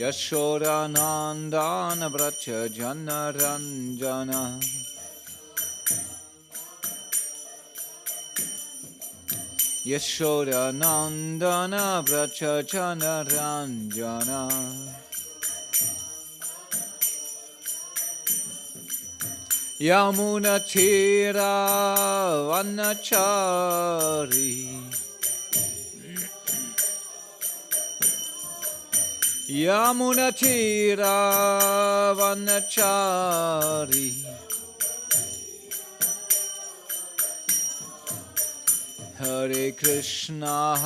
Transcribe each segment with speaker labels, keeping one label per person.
Speaker 1: Yashodanandana Vracha Jana Ranjana Yashodanandana Vracha Jana Ranjana Yamuna Tira Vanachari Yamuna Tira Vanachari Hare Krishna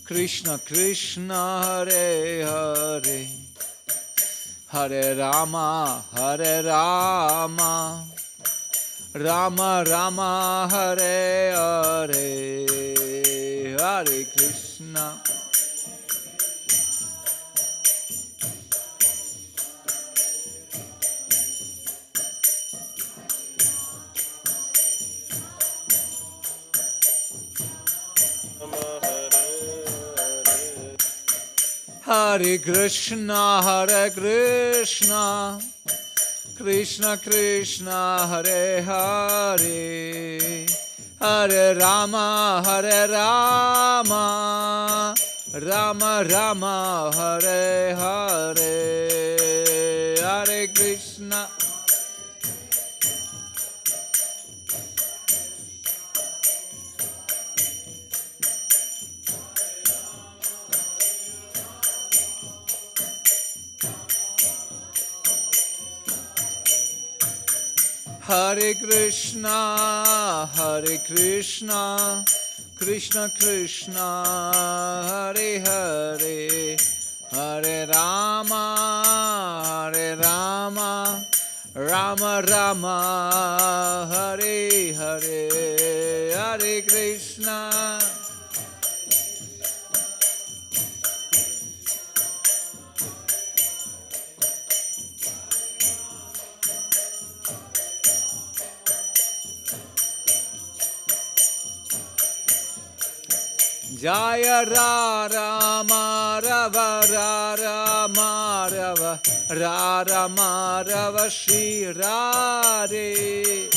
Speaker 1: Krishna Krishna Hare Hare Hare Rama Rama Rama Hare Hare Hare Krishna Hare Krishna Krishna Krishna Hare Hare Hare Rama Rama Rama Hare Hare Hare Krishna Hare Krishna Krishna Krishna Hare Hare Hare Rama Rama Rama Hare Hare Hare Krishna Jaya Rama Rava Shri Radhe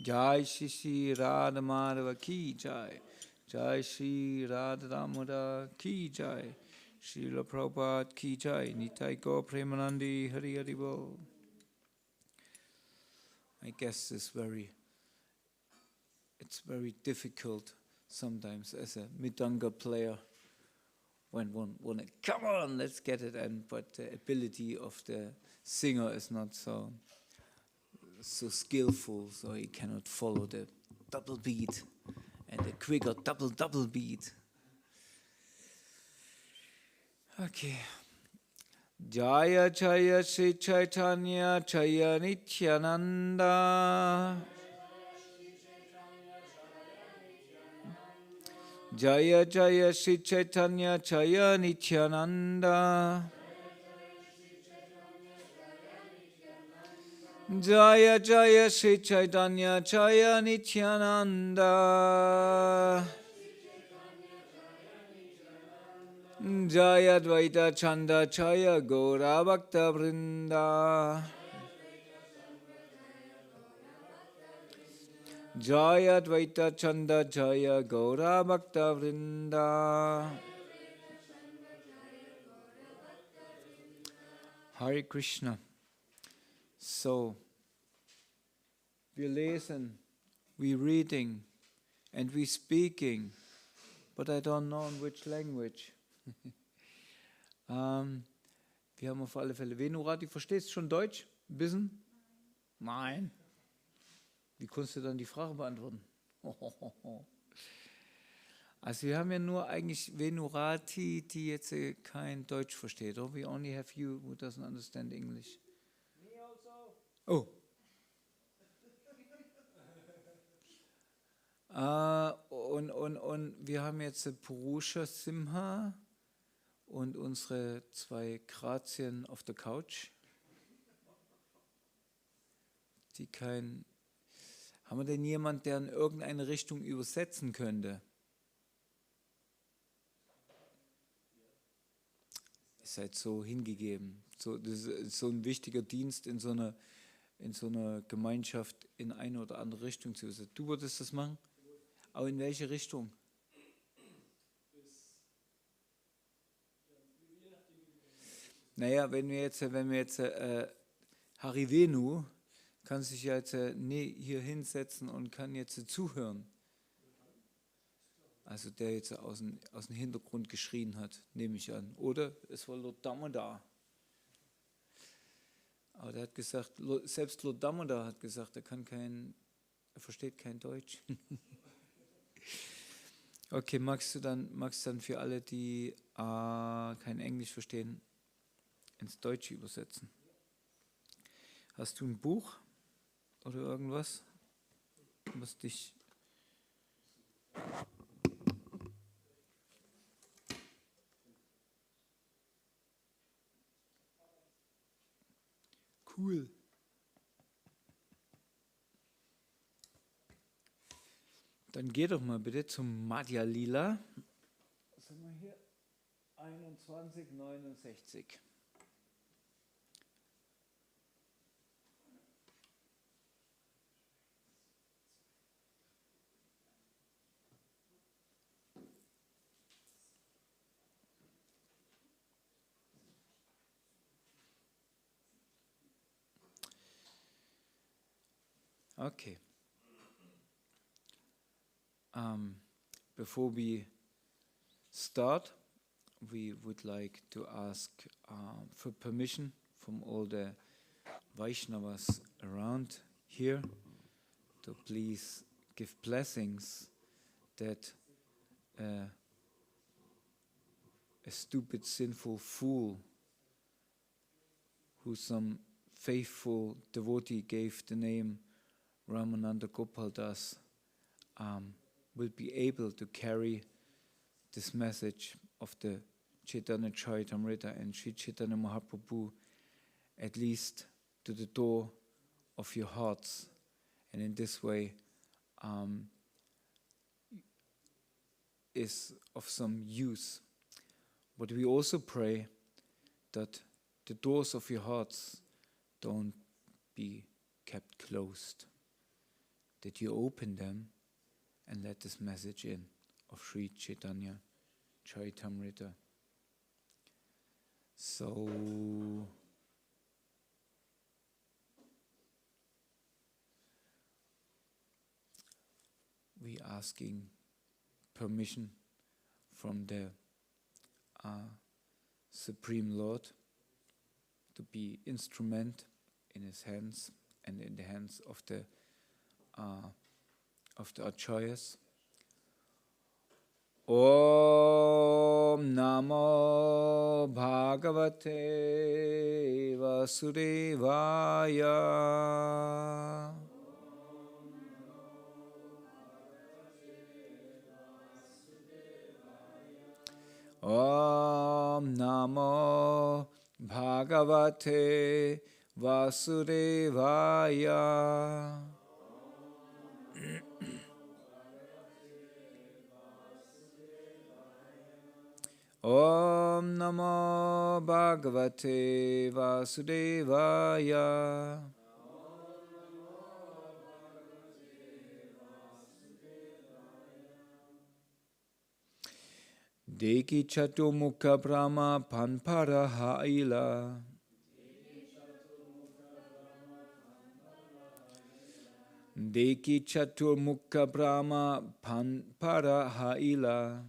Speaker 1: Jai Shri Radha Madhava Ki Jai Jai Shri Radha Damodar Ki Jai Srila Prabhupada Ki Jai, Nitai Gaur Premanandi Hari Hari Bol. I guess it's very difficult sometimes as a Mridanga player when one come on, let's get it, but the ability of the singer is not so skillful, so he cannot follow the double beat and the quicker double beat. Okay. Jaya Jaya Sri Caitanya Jaya Nityananda Jaya Jaya Sri Caitanya Jaya Nityananda Jaya Jaya Sri Caitanya Jaya Nityananda Jaya Dvaita Chanda Jaya Gaura Bhakta Vrinda Jaya Dvaita Chanda Jaya Gaura Bhakta Vrinda Hare Krishna. So, we listen, we reading, and we speaking, but I don't know in which language. Wir haben auf alle Fälle Venurati. Verstehst du schon Deutsch? Ein bisschen? Nein. Wie kannst du dann die Frage beantworten? Also wir haben ja nur eigentlich Venurati, die jetzt kein Deutsch versteht. Or we only have you who doesn't understand English. Me also. Oh. Und wir haben jetzt Purusha Simha und unsere 2 Grazien auf der Couch. die kein... Haben wir denn jemanden, der in irgendeine Richtung übersetzen könnte? Ihr seid so hingegeben. So, das ist so ein wichtiger Dienst in so einer Gemeinschaft in eine oder andere Richtung zu übersetzen. Du würdest das machen? Aber in welche Richtung? Naja, wenn wir jetzt Harivenu kann sich ja jetzt hier hinsetzen und kann jetzt zuhören. Also der jetzt aus dem Hintergrund geschrien hat, nehme ich an. Oder es war Lord Damodar. Aber der hat gesagt, selbst Lord Damodar hat gesagt, er versteht kein Deutsch. Okay, magst du dann für alle, die kein Englisch verstehen, ins Deutsche übersetzen? Hast du ein Buch oder irgendwas, was dich... Cool. Dann geh doch mal bitte zum Madhya Lila. Was haben wir hier? 2169. Okay. Before we start, we would like to ask for permission from all the Vaishnavas around here to please give blessings that a stupid, sinful fool who some faithful devotee gave the name Ramananda Gopala Das will be able to carry this message of the Caitanya Caritamrita and Sri Chaitanya Mahaprabhu at least to the door of your hearts, and in this way is of some use. But we also pray that the doors of your hearts don't be kept closed, that you open them and let this message in of Sri Chaitanya Caritamrita. So we asking permission from the Supreme Lord to be instrument in his hands and in the hands of the acharyas. Om Namo Bhagavate Vasudevaya. Om Namo Bhagavate Vasudevaya. Om Namo Bhagavate Vasudevaya. Deki Chaturmukha Brahma Panpara Haila. Deki Chaturmukha Brahma Panpara Haila.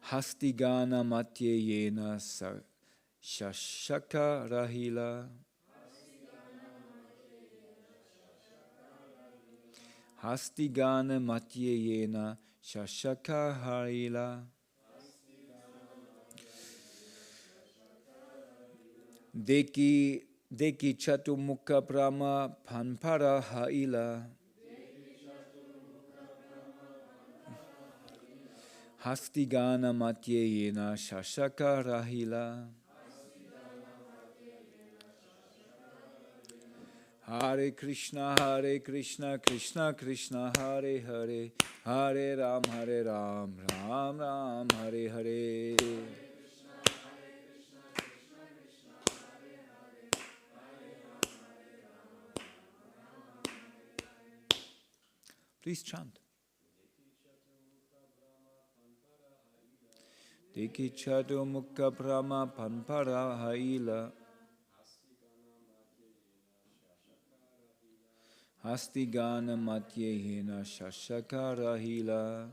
Speaker 1: Hastigana Madhyena Shashaka Rahila. Hastigana Madhyena Shashaka Rahila. Deki Chaturmukha Brahma Panpara Haila. Hastigana Madhyena Shashaka Rahila. Hare Krishna, Krishna Krishna, Hare Hare, Hare Ram, Ram Ram, Hare Hare. Please chant. Deki Chatu Mukha Brahma Panpara Haila. Hastigana Madhya Shashakara Hila.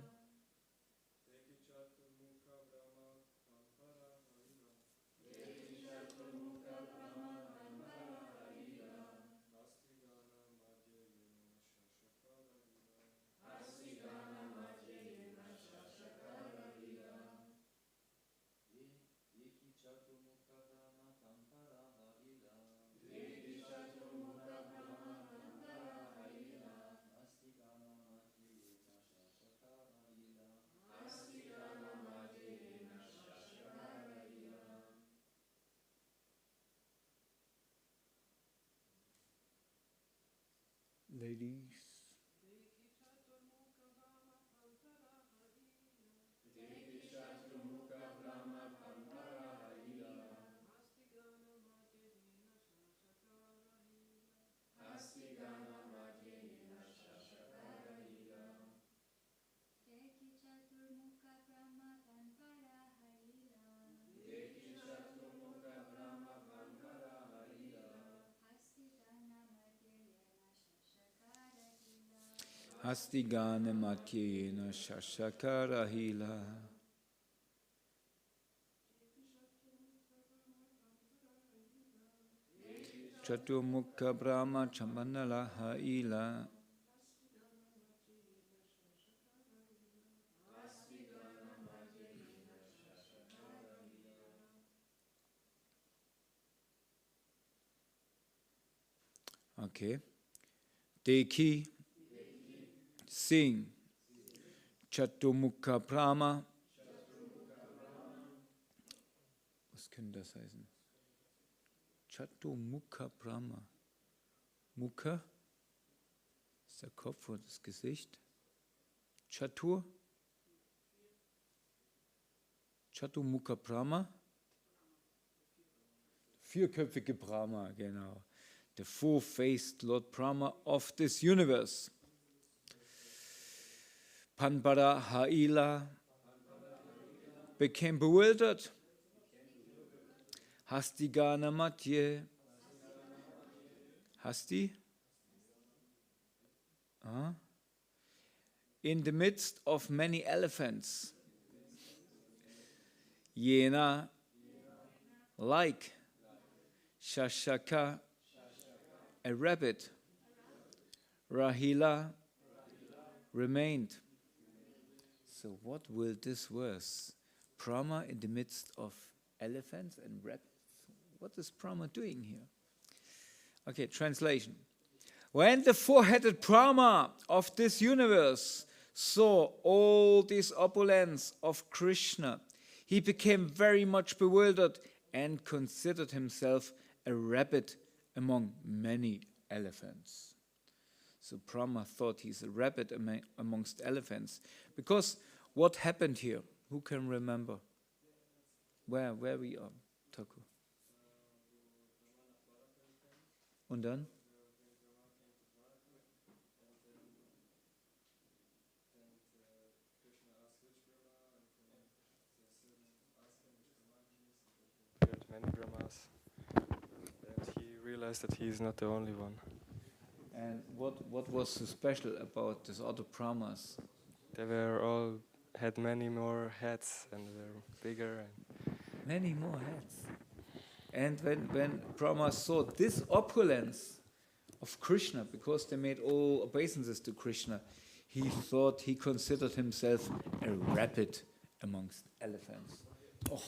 Speaker 1: Ladies. Hastigana Madhyena Shashakara Hila. Chaturmukha Brahma Chambanala Haila. Okay. Deki. Sing. Chaturmukha Brahma. Was könnte das heißen? Chaturmukha Brahma. Mukha ist der Kopf oder das Gesicht. Chatur. Chaturmukha Brahma. Vierköpfige Brahma, genau. The four-faced Lord Brahma of this universe. Panpara Haila became bewildered. Hastigana Madhya. Hasti? In the midst of many elephants. Yena, like Shashaka, a rabbit. Rahila remained. So what will this verse? Brahma in the midst of elephants and rabbits? What is Brahma doing here? Okay, translation. When the four-headed Brahma of this universe saw all this opulence of Krishna, he became very much bewildered and considered himself a rabbit among many elephants. So Brahma thought he's a rabbit amongst elephants. Because what happened here? Who can remember? Where we are, Taku? Und dann?
Speaker 2: Many Brahmas, and he realized that he is not the only one.
Speaker 1: And what was so special about these other Brahmas?
Speaker 2: They were all had many more heads and were bigger.
Speaker 1: Many more heads. And when Brahma saw this opulence of Krishna, because they made all obeisances to Krishna, he considered himself a rabbit amongst elephants. Oh,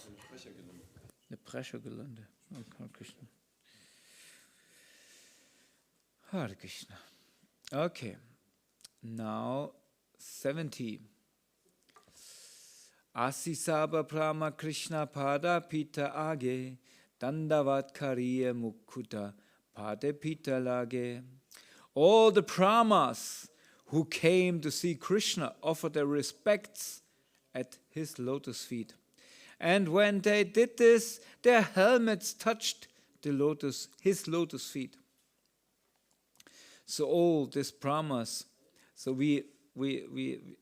Speaker 1: eine Preschergelände. Oh, Hare Krishna. Hare Krishna. Okay. Now 70. Asisaba Brahma Krishna Pada Pita Age Dandavat Kariya Mukuta Padepita lage. All the Brahmas who came to see Krishna offered their respects at his lotus feet. And when they did this, their helmets touched his lotus feet. So all these Brahmas, so we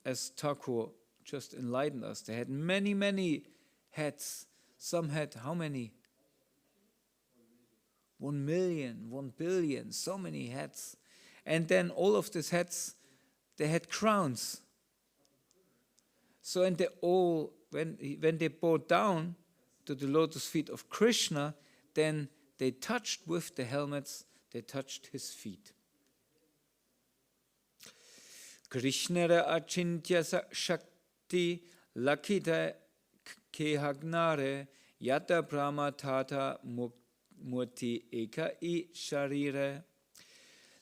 Speaker 1: as Thakur just enlightened us, they had many, many heads. Some had how many? 1 million, 1 billion, so many heads. And then all of these heads, they had crowns. So and they all, when they bowed down to the lotus feet of Krishna, then they touched with the helmets, they touched his feet. Krishnara achintya shakti lakita kehagnare yata brahma tata murti eka I sharire.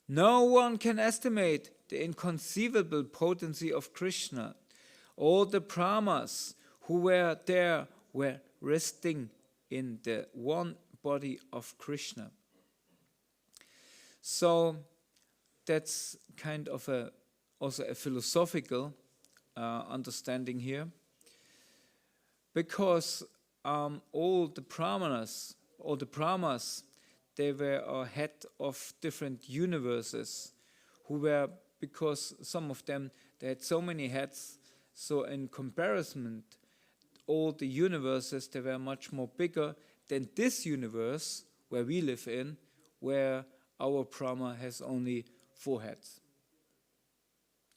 Speaker 1: No one can estimate the inconceivable potency of Krishna. All the Brahmas who were there were resting in the one body of Krishna. So that's kind of also a philosophical understanding here, because all the Brahmas, they were a head of different universes, who were, because some of them, they had so many heads, so in comparison, all the universes, they were much more bigger than this universe where we live in, where our Brahma has only 4 heads.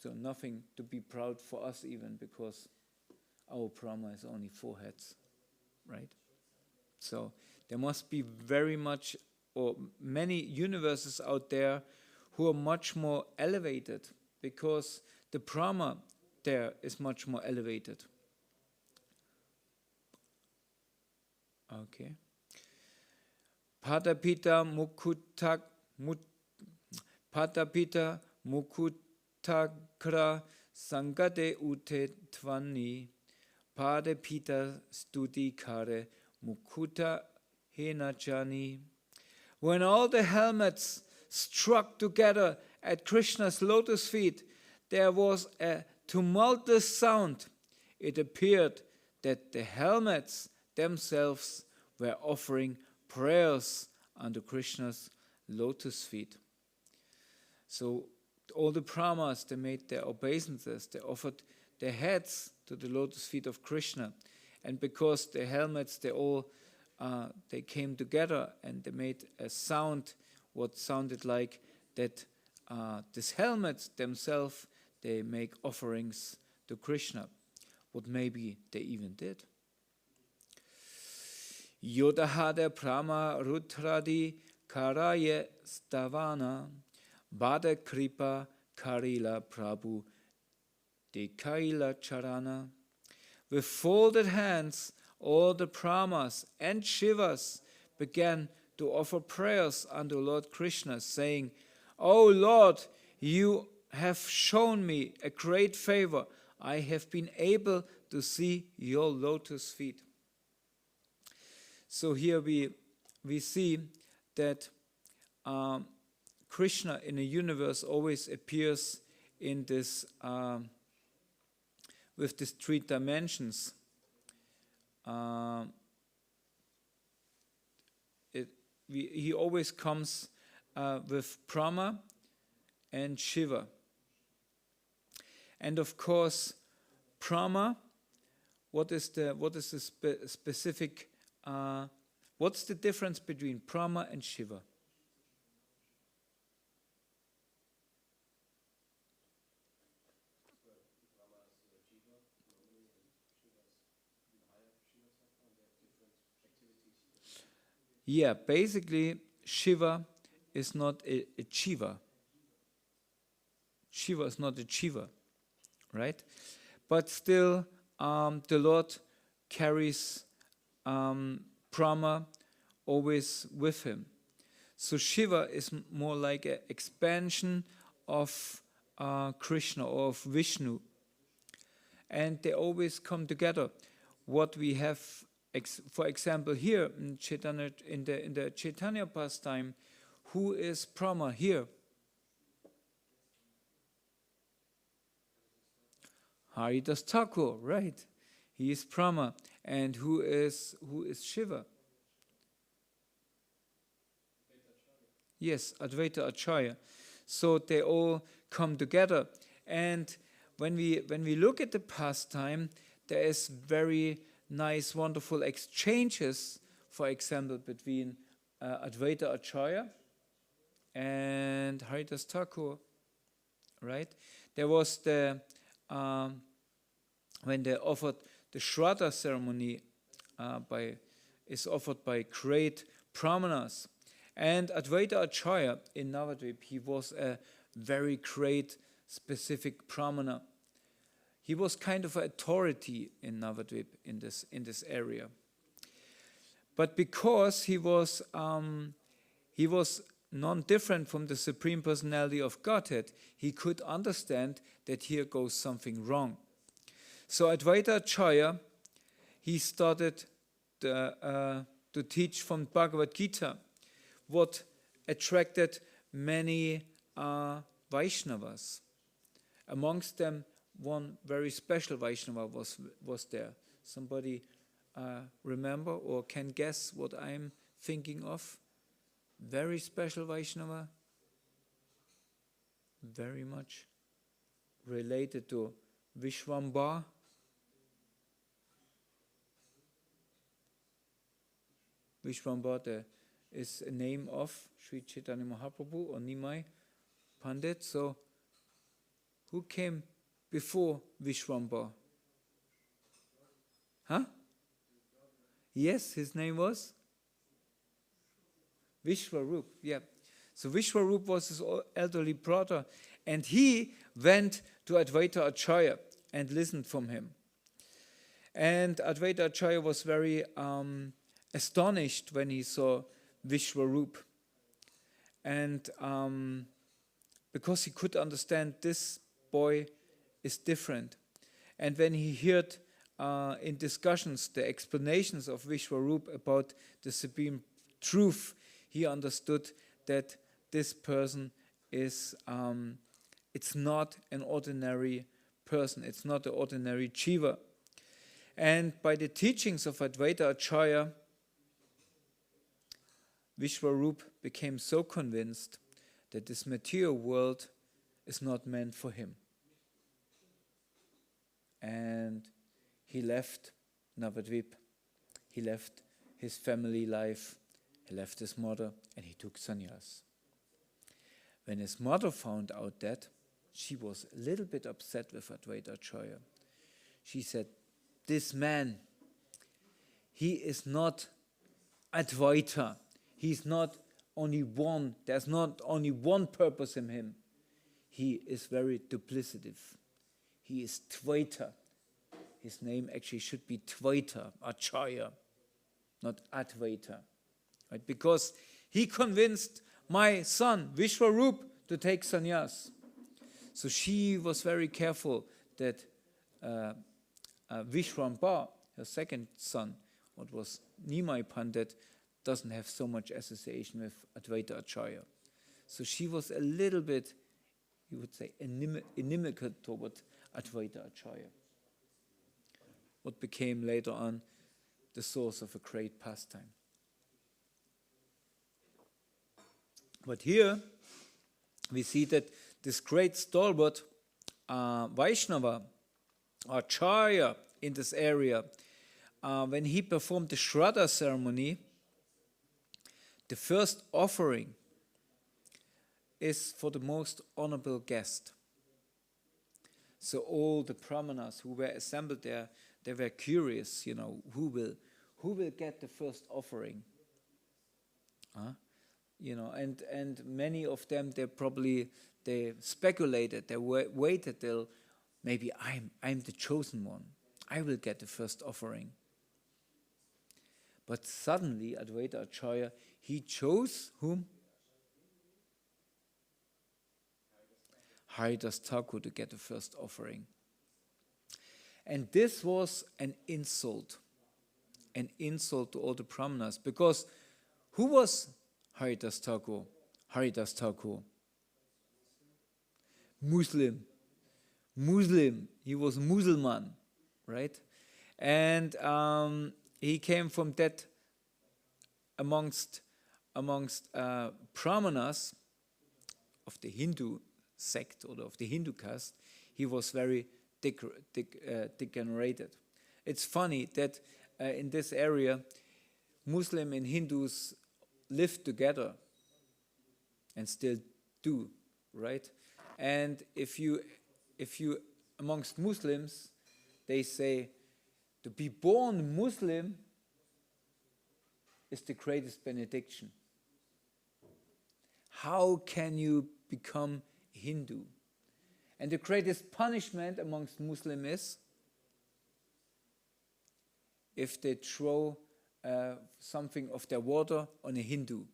Speaker 1: So nothing to be proud for us even, because our Brahma is only 4 heads, right? So there must be very much, or many universes out there who are much more elevated, because the Brahma there is much more elevated. Okay. Padapita mukutakra sangate ute tvani. Padapita studi kare mukuta henachani. When all the helmets struck together at Krishna's lotus feet, there was a tumultuous sound. It appeared that the helmets themselves were offering prayers under Krishna's lotus feet. So all the Brahmas, they made their obeisances, they offered their heads to the lotus feet of Krishna. And because the helmets, they came together and they made a sound, what sounded like that these helmets themselves, they make offerings to Krishna. What maybe they even did. Yodahade Brahma Rutradi Karaye Stavana Bada Kripa Karila Prabhu Dekaila Charana. With folded hands, all the Brahmas and Shivas began to offer prayers unto Lord Krishna, saying, "O Lord, you have shown me a great favor. I have been able to see your lotus feet." So here we see that Krishna in a universe always appears in this with these 3 dimensions. He always comes with Brahma and Shiva. And of course, Brahma, what is the specific, what's the difference between Brahma and Shiva? Yeah, basically, Shiva is not a Jiva. Shiva is not a Jiva, right? But still, the Lord carries Brahma always with him. So Shiva is more like an expansion of Krishna or of Vishnu. And they always come together. What we have, for example, here in Chaitanya, in the Chaitanya pastime, who is Brahma here? Haridas Thakur, right? He is Brahma. And who is Shiva? Yes, Advaita Acharya. So they all come together. And when we look at the pastime, there is very nice, wonderful exchanges, for example, between Advaita Acharya and Haridas Thakur, right? There was when they offered the Shraddha ceremony is offered by great brahmanas. And Advaita Acharya in Navadvip, he was a very great specific brahmana. He was kind of an authority in Navadvip in this area. But because he was non-different from the Supreme Personality of Godhead, he could understand that here goes something wrong. So Advaita Acharya, he started to teach from Bhagavad Gita, what attracted many Vaishnavas. Amongst them, one very special Vaishnava was there. Somebody remember or can guess what I'm thinking of? Very special Vaishnava, very much related to Vishwambara. Vishwambara is a name of Sri Chaitanya Mahaprabhu or Nimai Pandit. So, who came before Vishwambara? Huh? Yes, his name was Vishwarup. Yeah. So Vishwarup was his elderly brother, and he went to Advaita Acharya and listened from him. And Advaita Acharya was very astonished when he saw Vishwarup. And because he could understand this boy is different. And when he heard in discussions the explanations of Vishwarup about the supreme truth, he understood that this person is, it's not an ordinary person, it's not an ordinary jiva. And by the teachings of Advaita Acharya, Vishwarup became so convinced that this material world is not meant for him. And he left Navadvip, he left his family life, he left his mother, and he took sannyas. When his mother found out that, she was a little bit upset with Advaita Acharya. She said, this man, he is not Advaita. He's not only one. There's not only one purpose in him. He is very duplicative. He is Dvaita. His name actually should be Dvaita, Acharya, not Advaita. Right? Because he convinced my son, Vishwarup, to take sannyas. So she was very careful that Vishwambara, her second son, what was Nimai Pandit, doesn't have so much association with Advaita Acharya. So she was a little bit, you would say, inimical toward Advaita Acharya. What became later on the source of a great pastime. But here we see that this great stalwart Vaishnava, Acharya in this area, when he performed the Shraddha ceremony, the first offering is for the most honorable guest. So all the brahmanas who were assembled there, they were curious, who will get the first offering? And many of them, they speculated, they waited till maybe I'm the chosen one. I will get the first offering. But suddenly, Advaita Acharya, he chose whom? Haridas Thakur to get the first offering. And this was an insult to all the brahmanas, because who was Haridas Thakur? Haridas Thakur. Muslim. He was Musulman, right? And he came from that amongst Brahmanas of the Hindu sect or of the Hindu caste. He was very degenerated. It's funny that in this area, Muslim and Hindus live together and still do, right? And if you amongst Muslims, they say to be born Muslim is the greatest benediction. How can you become Hindu? And the greatest punishment amongst Muslims is if they throw something of their water on a Hindu,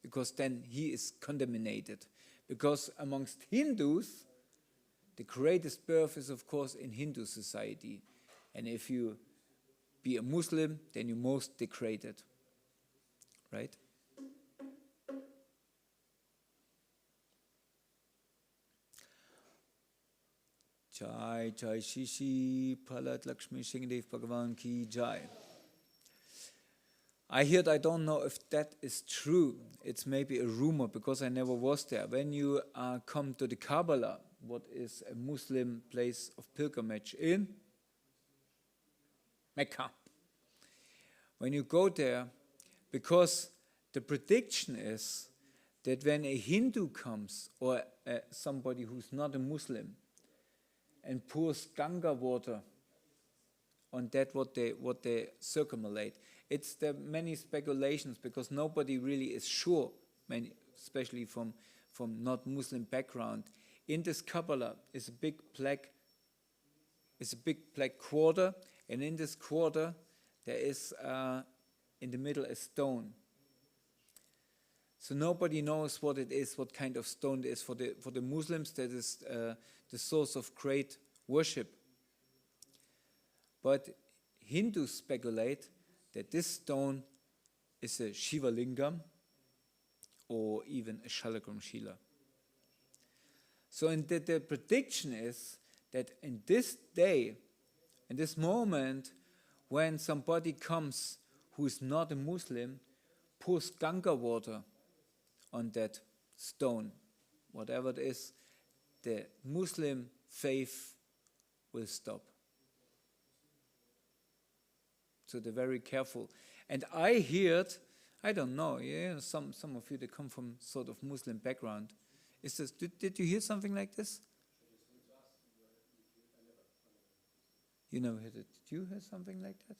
Speaker 1: because then he is contaminated. Because amongst Hindus, the greatest birth is, of course, in Hindu society. And if you be a Muslim, then you're most degraded. Right? Jai Jai Shishi Prahlad Lakshmi Singdev Bhagavan Ki Jai. I heard, I don't know if that is true. It's maybe a rumor because I never was there. When you come to the Kabbalah, what is a Muslim place of pilgrimage in Mecca. When you go there, because the prediction is that when a Hindu comes or somebody who's not a Muslim and pours Ganga water on that what they circumambulate, it's there many speculations because nobody really is sure, especially from not Muslim background. In this Kabbalah is a big black quarter, and in this quarter there is in the middle a stone. So nobody knows what it is, what kind of stone it is. For the Muslims, that is the source of great worship. But Hindus speculate that this stone is a Shiva Lingam or even a Shalagram Shila. So the prediction is that in this day, in this moment, when somebody comes who is not a Muslim, pours Ganga water on that stone, whatever it is, the Muslim faith will stop. So they're very careful. And I heard, I don't know, some of you that come from sort of Muslim background, is this, did you hear something like this? You never heard it. Did you hear something like that?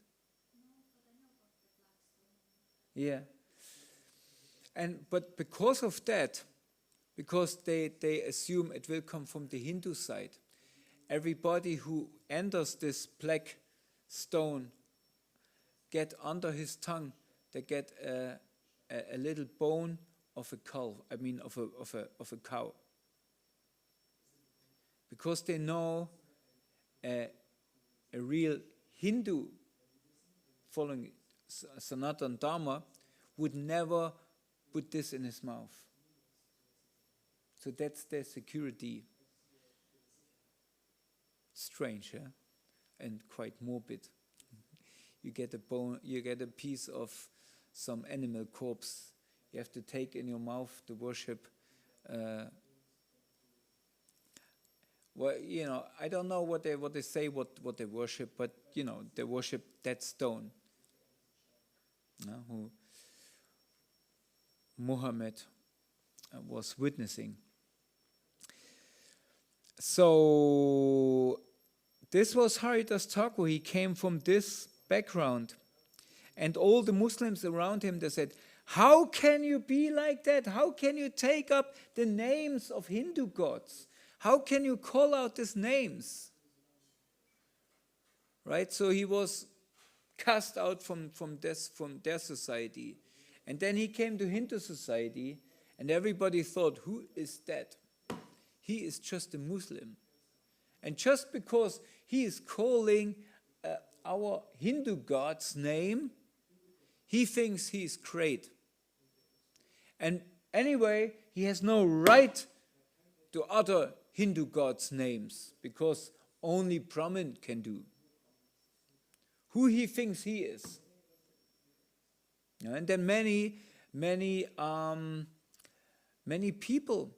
Speaker 1: Yeah. But because of that, because they assume it will come from the Hindu side, everybody who enters this black stone get under his tongue, they get a little bone of a cow. I mean, of a cow, because they know a real Hindu following Sanatana Dharma would never put this in his mouth. So that's their security. Strange, yeah? And quite morbid. You get a bone, you get a piece of some animal corpse. You have to take in your mouth to worship. Well, I don't know what they say, what they worship, but they worship that stone. Who Muhammad was witnessing. So this was Haridas Thakur. He came from this background. And all the Muslims around him, they said, how can you be like that? How can you take up the names of Hindu gods? How can you call out these names? Right? So he was cast out from their society. And then he came to Hindu society, and everybody thought, who is that? He is just a Muslim. And just because he is calling our Hindu god's name, he thinks he is great. And Anyway, he has no right to utter Hindu gods' names, because only Brahmin can do. Who he thinks he is. And then many people,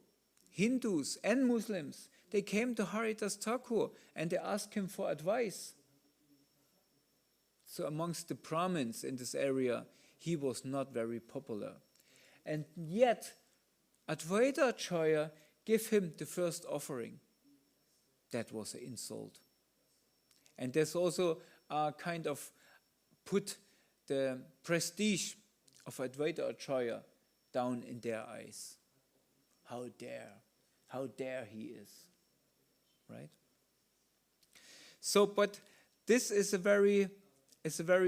Speaker 1: Hindus and Muslims, they came to Haridas Thakur and they asked him for advice. So amongst the Brahmins in this area, he was not very popular. And yet, Advaita Acharya gave him the first offering. That was an insult. And there's also a kind of put the prestige of Advaita Acharya down in their eyes. How dare he is, right? So, but this is a very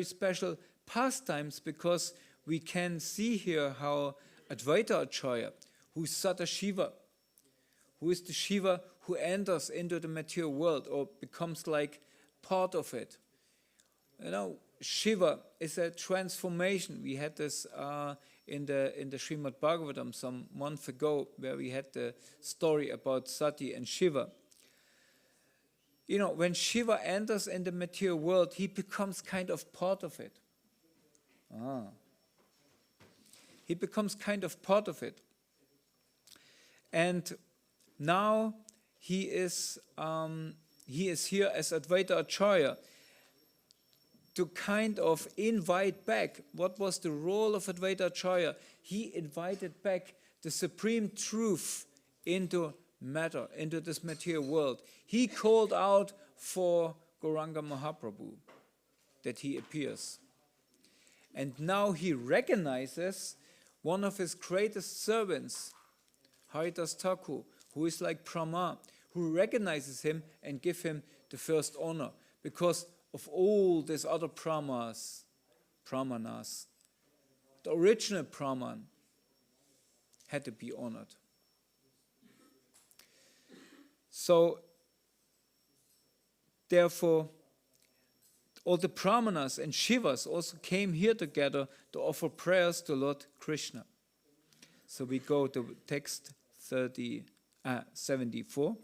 Speaker 1: special pastimes, because we can see here how Advaita Acharya, who's Sata Shiva, who is the Shiva who enters into the material world or becomes like part of it. You know, Shiva is a transformation. We had this in the Srimad-Bhagavatam some month ago, where we had the story about Sati and Shiva. You know, when Shiva enters in the material world, he becomes kind of part of it. He becomes kind of part of it. And now he is here as Advaita Acharya to kind of invite back. What was the role of Advaita Acharya? He invited back the supreme truth into matter, into this material world. He called out for Gauranga Mahaprabhu that he appears. And now he recognizes one of his greatest servants, Haridas Thakur, who is like Brahma, who recognizes him and gives him the first honor. Because of all these other Brahmanas, the original Brahman had to be honored. So, therefore, all the Brahmanas and Shivas also came here together to offer prayers to Lord Krishna. So we go to text 74.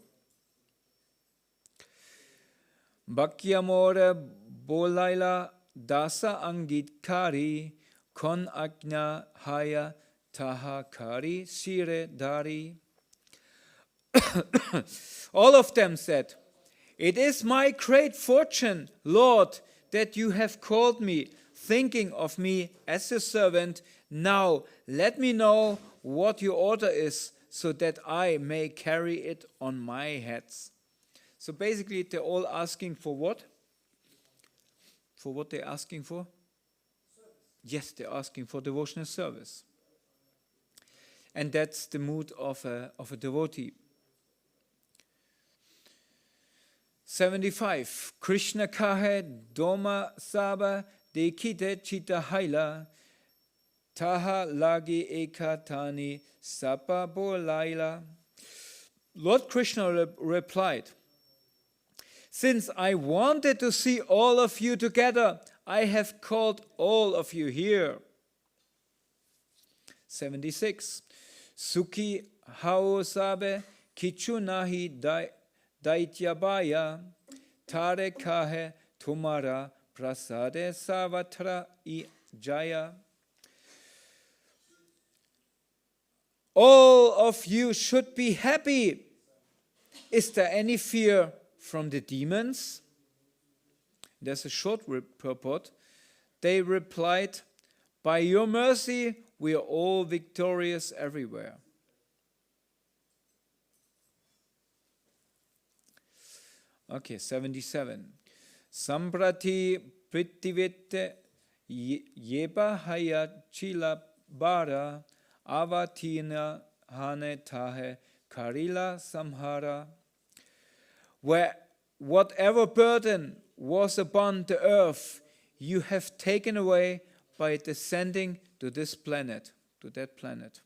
Speaker 1: Bhakyamora bolaila dasa angit-kari kon ajna haya taha kari sire dari. All of them said, "It is my great fortune, Lord, that you have called me, thinking of me as your servant. Now let me know what your order is, so that I may carry it on my heads." So basically, they're all asking for what? For what they're asking for? Service. Yes, they're asking for devotional service. And that's the mood of a devotee. 75. Krishna kahe doma saba dekite chita haila taha lagi ekatani sapa bolaila. Lord Krishna replied, "Since I wanted to see all of you together, I have called all of you here." 76. Sukhi hao sabe kichu nahi daityabaya tare kahe tumara prasade savatra I jaya. All of you should be happy. Is there any fear from the demons? There's a short purport. They replied, "By your mercy, we are all victorious everywhere." Okay, 77. Samprati prittivite yeba haya chila bara avatina hane tahe karila samhara. Whatever burden was upon the earth, you have taken away by descending to this planet, to that planet.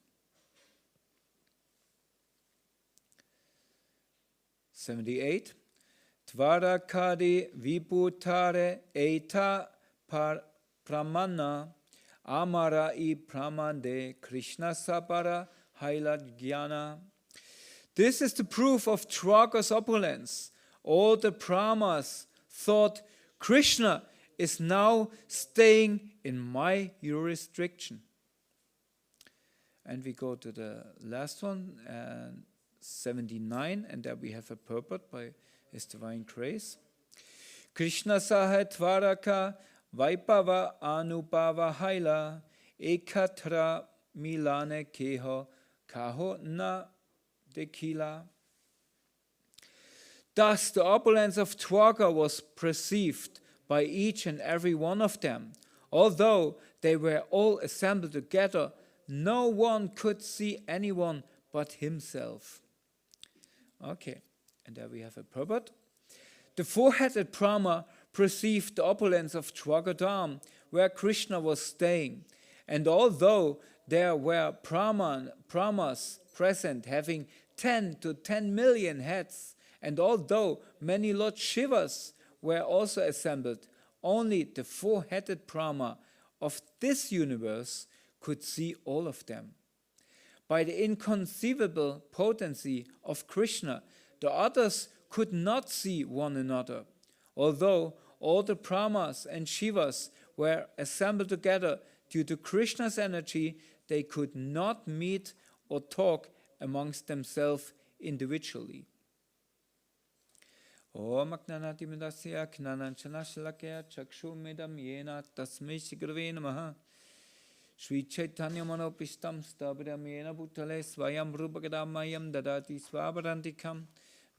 Speaker 1: 78. Tvarakadi vibhutare eta pramana amara I pramande Krishna sabara Haila Jnana. This is the proof of Dwarka's opulence. All the Brahmas thought Krishna is now staying in my jurisdiction. And we go to the last one, 79, and there we have a purport by His Divine Grace. Krishna saha Dwaraka Vaipava Anubhava Haila Ekatra Milane Keho Kaho Na Dekila. Thus the opulence of Dwarka was perceived by each and every one of them. Although they were all assembled together, no one could see anyone but himself. Okay, and there we have a purport. The four-headed Brahma perceived the opulence of Dwarkadham, where Krishna was staying. And although there were Brahmas present having 10 to 10 million heads, and although many Lord Shivas were also assembled, only the four-headed Brahma of this universe could see all of them. By the inconceivable potency of Krishna, the others could not see one another. Although all the Brahmas and Shivas were assembled together due to Krishna's energy, they could not meet or talk amongst themselves individually. Om Aknanati Midasya Knanan Chanashalakya Chakshu Medam Yena Tasmei Shigrave Namaha Sri Caitanya Manopistam Stabidam Yena Bhutale Svayam Rupakadamayam Dadati Svabarantikam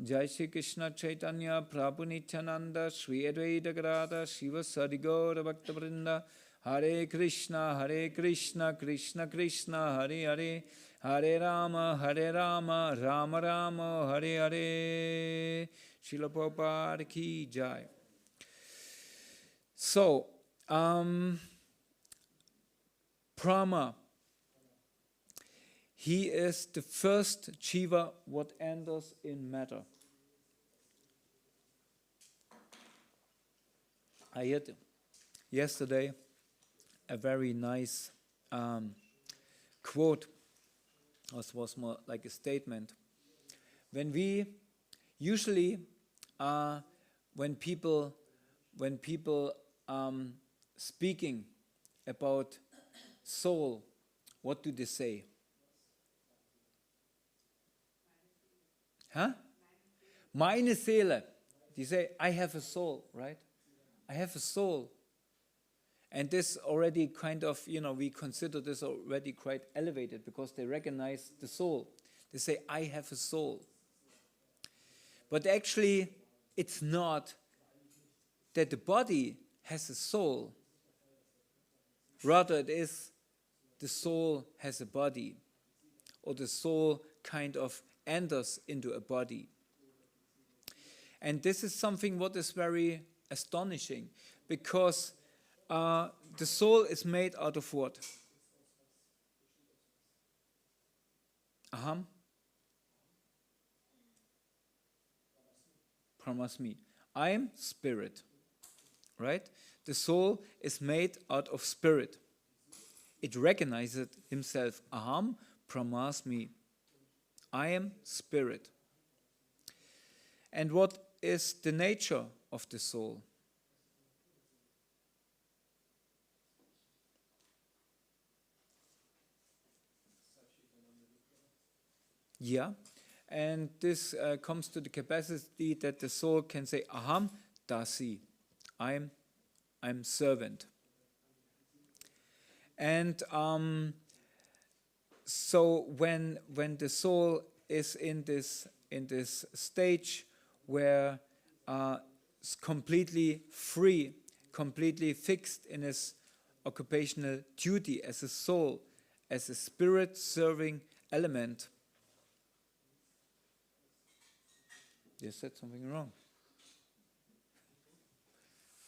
Speaker 1: Jai Shri Krishna Chaitanya Prabhu Nityananda Sri Advaita Gadadhar Shiva Sadigora Bhaktabrinda Hare Krishna Krishna Krishna Hare Hare Hare Rama Rama Rama Hare Hare. Srila Prabhupada ki jai. So, Brahma, he is the first jiva what enters in matter. I heard yesterday a very nice quote, or it was more like a statement. When we usually, when people speaking about soul, what do they say? Huh? Meine Seele. They say, I have a soul, right? I have a soul. And this already kind of, we consider this already quite elevated because they recognize the soul. They say, I have a soul. But actually, it's not that the body has a soul. Rather, it is the soul has a body, or the soul kind of enters into a body. And this is something what is very astonishing, because the soul is made out of what? Aham. Paramasmi. I am spirit, right? The soul is made out of spirit. It recognizes himself. Aham Paramasmi. I am spirit. And what is the nature of the soul? Yeah. And this comes to the capacity that the soul can say, Aham dasi, I'm servant. And so when the soul is in this stage where it's completely free, completely fixed in his occupational duty as a soul, as a spirit-serving element. You said something wrong.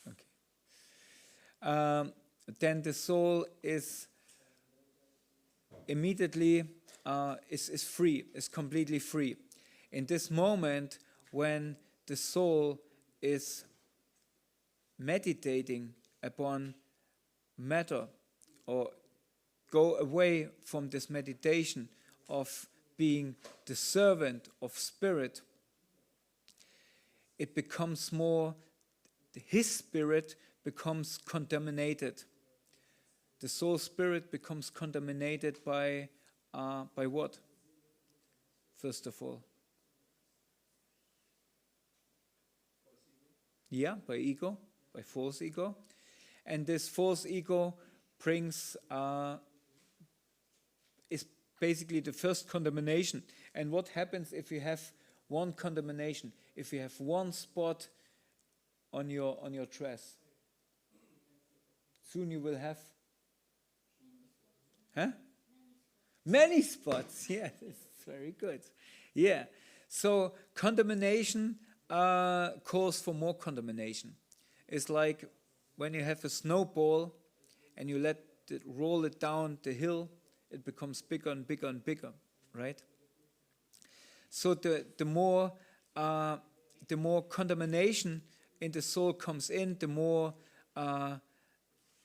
Speaker 1: Okay. Then the soul is immediately is free, is completely free. In this moment, when the soul is meditating upon matter, or go away from this meditation of being the servant of spirit, it becomes more, his spirit becomes contaminated. The soul spirit becomes contaminated by what? First of all. Yeah, by ego, by false ego. And this false ego brings, is basically the first contamination. And what happens if you have one contamination? If you have one spot on your dress, soon you will have many spots. Yeah, that's very good. Yeah. So contamination calls for more contamination. It's like when you have a snowball and you let it roll it down the hill, it becomes bigger and bigger and bigger, right? So the more contamination in the soul comes in, the more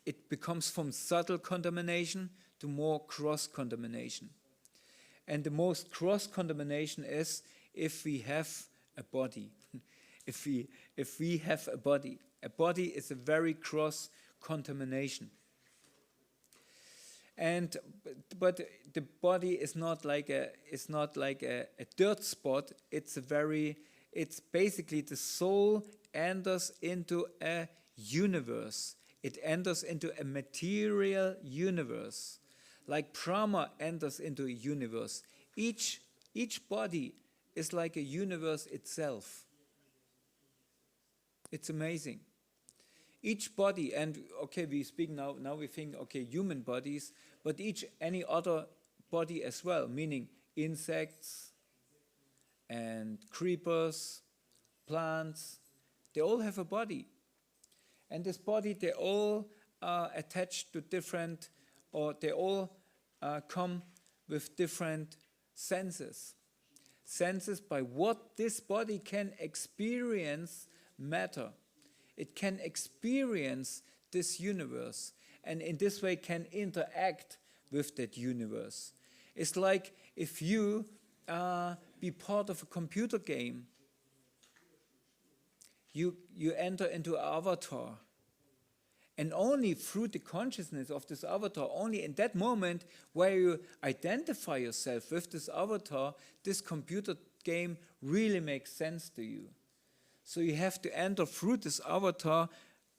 Speaker 1: it becomes from subtle contamination to more cross-contamination. And the most cross-contamination is if we have a body. if we have a body. A body is a very cross-contamination. But the body is not like a dirt spot. It's basically the soul enters into a universe. It enters into a material universe. Like Brahma enters into a universe. Each body is like a universe itself. It's amazing. Each body, and okay, we speak now we think, okay, human bodies, but any other body as well, meaning insects and creepers, plants, they all have a body. And this body, they all are attached to different, or they all come with different senses. Senses by what this body can experience matter. It can experience this universe and in this way can interact with that universe. It's like if you be part of a computer game, you enter into an avatar. And only through the consciousness of this avatar, only in that moment where you identify yourself with this avatar, this computer game really makes sense to you. So you have to enter through this avatar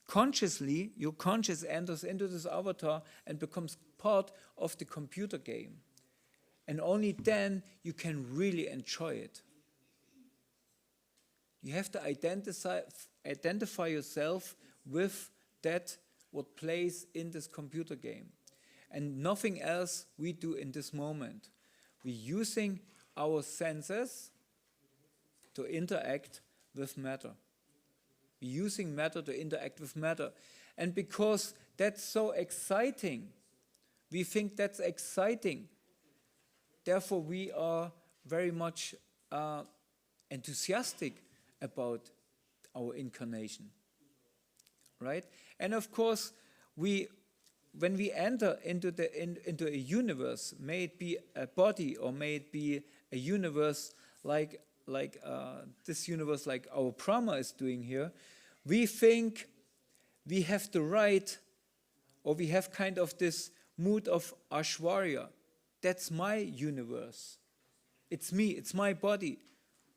Speaker 1: consciously. Your conscious enters into this avatar and becomes part of the computer game. And only then you can really enjoy it. You have to identify yourself with that what plays in this computer game. And nothing else we do in this moment. We're using our senses to interact with matter. We're using matter to interact with matter. And because that's so exciting, we think that's exciting. Therefore, we are very much enthusiastic about our incarnation. Right? And of course, when we enter into a universe, may it be a body or may it be a universe like this universe, like our Brahma is doing here, we think we have the right, or we have kind of this mood of Aishwarya. That's my universe. It's me. It's my body.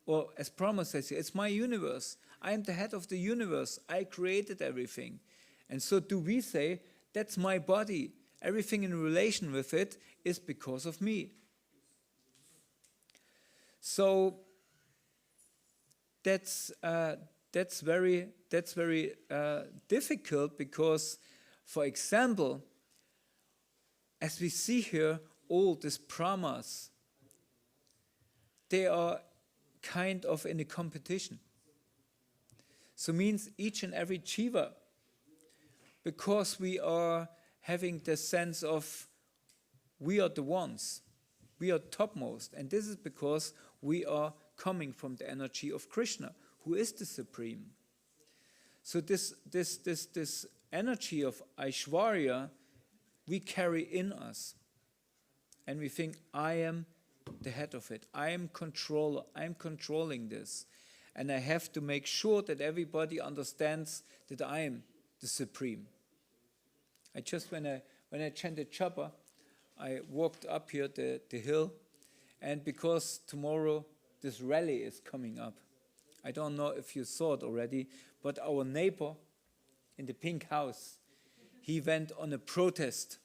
Speaker 1: Or as Brahma says here, it's my universe. I am the head of the universe. I created everything. And so do we say, that's my body. Everything in relation with it is because of me. So that's very difficult because, for example, as we see here, all these Brahmas, they are kind of in a competition. So means each and every jiva, because we are having the sense of we are the ones, we are topmost, and this is because we are coming from the energy of Krishna, who is the supreme. So this energy of Aishwarya we carry in us, and we think I am the head of it. I'm controller. I'm controlling this. And I have to make sure that everybody understands that I am the supreme. I just, when I chanted Chapa, I walked up here the hill, and because tomorrow this rally is coming up, I don't know if you saw it already, but our neighbor in the pink house, he went on a protest.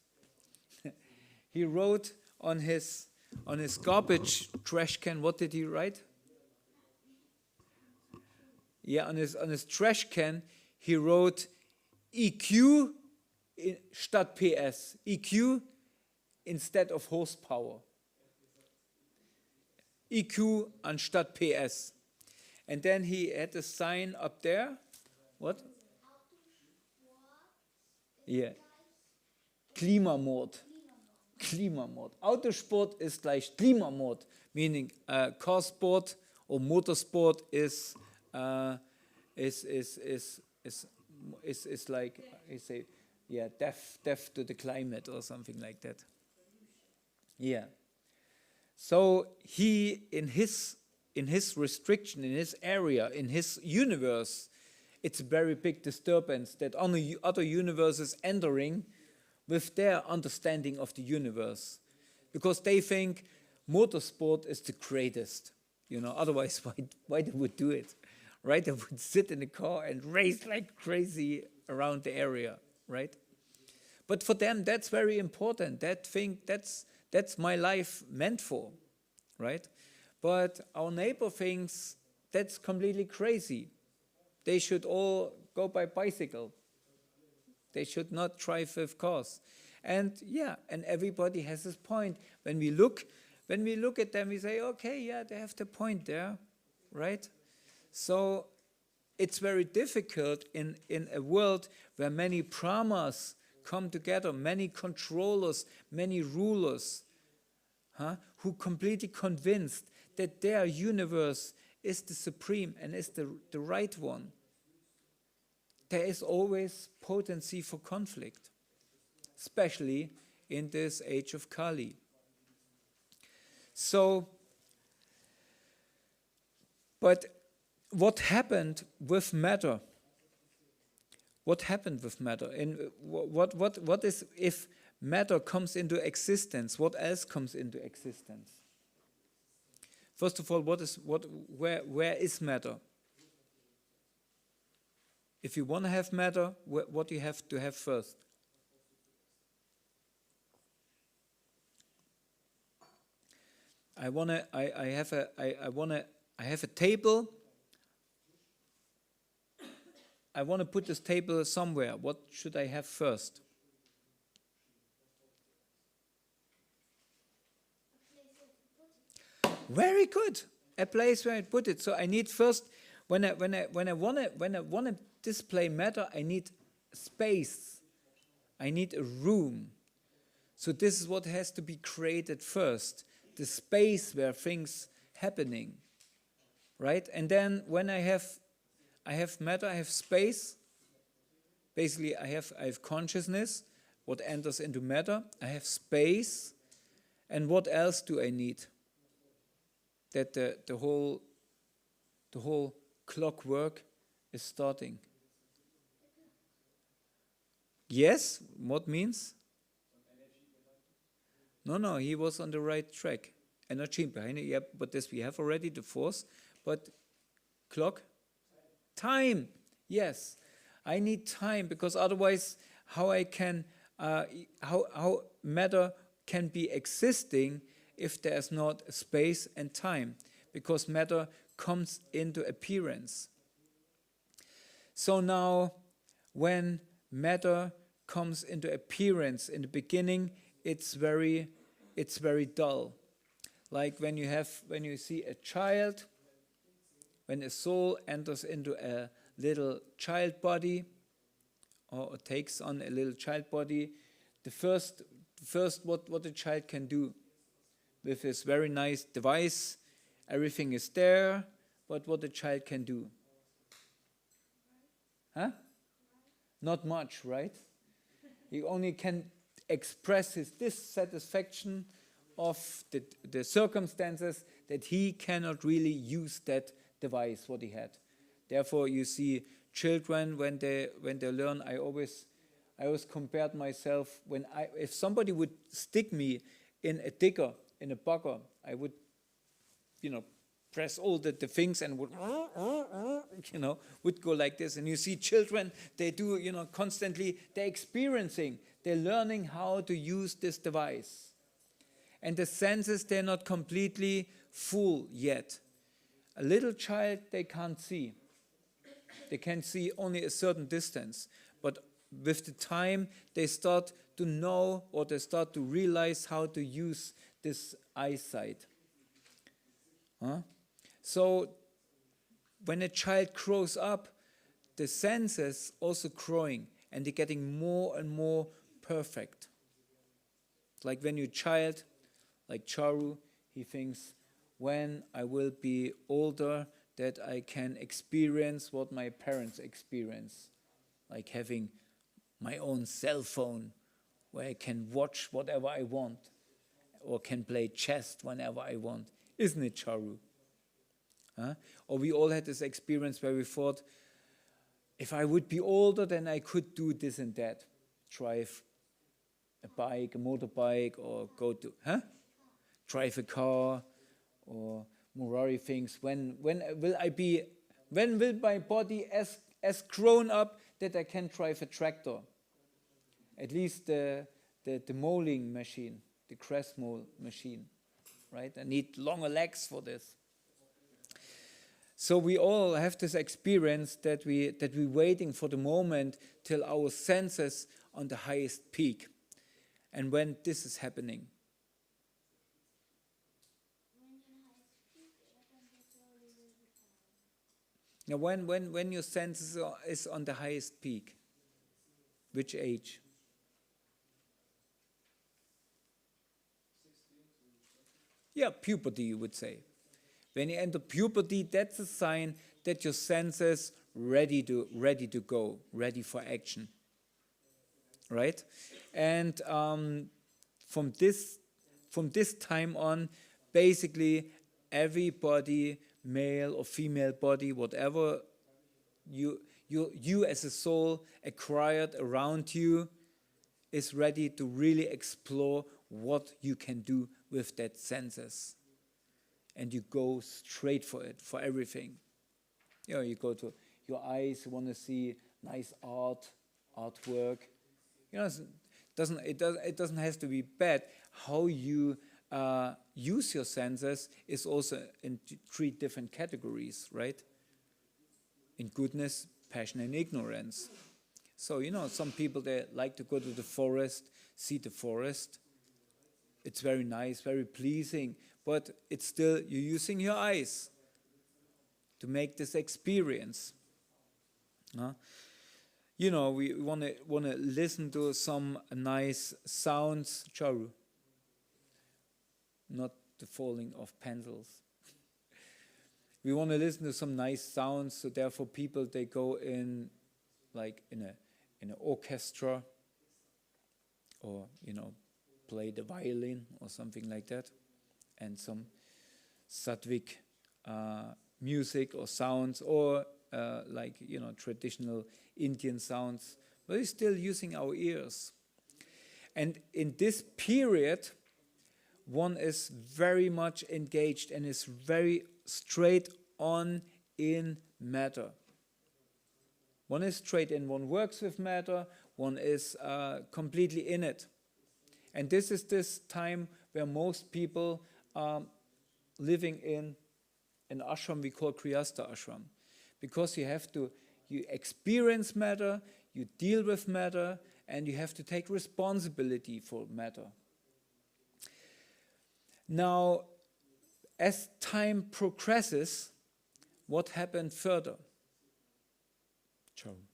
Speaker 1: He wrote on his garbage trash can, what did he write? Yeah, on his trash can, he wrote EQ statt PS. EQ instead of horsepower. EQ anstatt PS. And then he had a sign up there. What? Yeah. Klimamord. Klimamord. Autosport is gleich Klimamord, meaning car sport or motorsport is like, I say, yeah, death to the climate or something like that. Yeah. So he, in his restriction, in his area, in his universe, it's a very big disturbance that other universes entering with their understanding of the universe, because they think motorsport is the greatest. You know, otherwise why they would do it, right? They would sit in a car and race like crazy around the area, right? But for them, that's very important. That's my life meant for, right? But our neighbor thinks that's completely crazy. They should all go by bicycle. They should not drive with cars. And yeah, and everybody has his point. When we look at them, we say, okay, yeah, they have the point there, right? So it's very difficult in a world where many brahmas come together, many controllers, many rulers, who completely convinced that their universe is the supreme and is the right one. There is always potency for conflict, especially in this age of Kali. So, but what happened with matter? What happened with matter? And what is, if matter comes into existence, what else comes into existence? First of all, where is matter? If you want to have matter, what do you have to have first? I have a table. I want to put this table somewhere. What should I have first? Very good. A place where I put it. So I need first, when I want to display matter, I need space. I need a room. So this is what has to be created first. The space where things happening, right? And then when I have matter, I have space. Basically, I have consciousness, what enters into matter. I have space, and what else do I need? That the whole clockwork is starting. Yes, what means? No, he was on the right track. Energy behind it, yeah, but this we have already, the force. But clock? Time. Yes, I need time, because otherwise, how matter can be existing if there's not space and time, because matter comes into appearance. So now, when matter comes into appearance in the beginning, it's very dull. Like when you see a child, when a soul enters into a little child body, or takes on a little child body, the first what the child can do with his very nice device, everything is there, but what the child can do? Not much, right? He only can express his dissatisfaction of the circumstances that he cannot really use that device what he had. Therefore, you see children when they learn. I always compared myself if somebody would stick me in a digger, in a bugger, I would, press all the things and would go like this. And you see children, they do, constantly, they're experiencing, they're learning how to use this device. And the senses, they're not completely full yet. A little child, they can't see. They can see only a certain distance. But with the time, they start to know or they start to realize how to use this eyesight. So when a child grows up, the senses also growing and they're getting more and more perfect. Like when you're a child, like Charu, he thinks, when I will be older, that I can experience what my parents experience, like having my own cell phone where I can watch whatever I want or can play chess whenever I want. Isn't it, Charu? Or we all had this experience where we thought, if I would be older, then I could do this and that. Drive a bike, a motorbike, or drive a car, or Murari thinks, when will my body as grown up that I can drive a tractor? At least the molding machine, the grass mold machine, right? I need longer legs for this. So we all have this experience that we're waiting for the moment till our senses on the highest peak. And when this is happening. Now when your senses is on the highest peak, which age? 16. Yeah, puberty, you would say. When you enter puberty, that's a sign that your senses ready to go, ready for action, right? And from this time on, basically everybody, male or female body, whatever you as a soul acquired around you, is ready to really explore what you can do with that senses. And you go straight for it, for everything. You go to your eyes, you want to see nice artwork. It doesn't have to be bad. How you use your senses is also in 3 different categories, right? In goodness, passion, and ignorance. So, some people, they like to go to the forest, see the forest. It's very nice, very pleasing, but it's still, you're using your eyes to make this experience. We want to listen to some nice sounds, Charu. Not the falling of pencils. We want to listen to some nice sounds, so therefore people, they go in an orchestra or, play the violin or something like that, and some sattvic music or sounds, or traditional Indian sounds, but we're still using our ears. And in this period, one is very much engaged and is very straight on in matter. One is straight in, one works with matter, one is completely in it. And this is this time where most people are living in an ashram we call Kriyasta ashram. Because you experience matter, you deal with matter, and you have to take responsibility for matter. Now, as time progresses, what happened further? Charlie.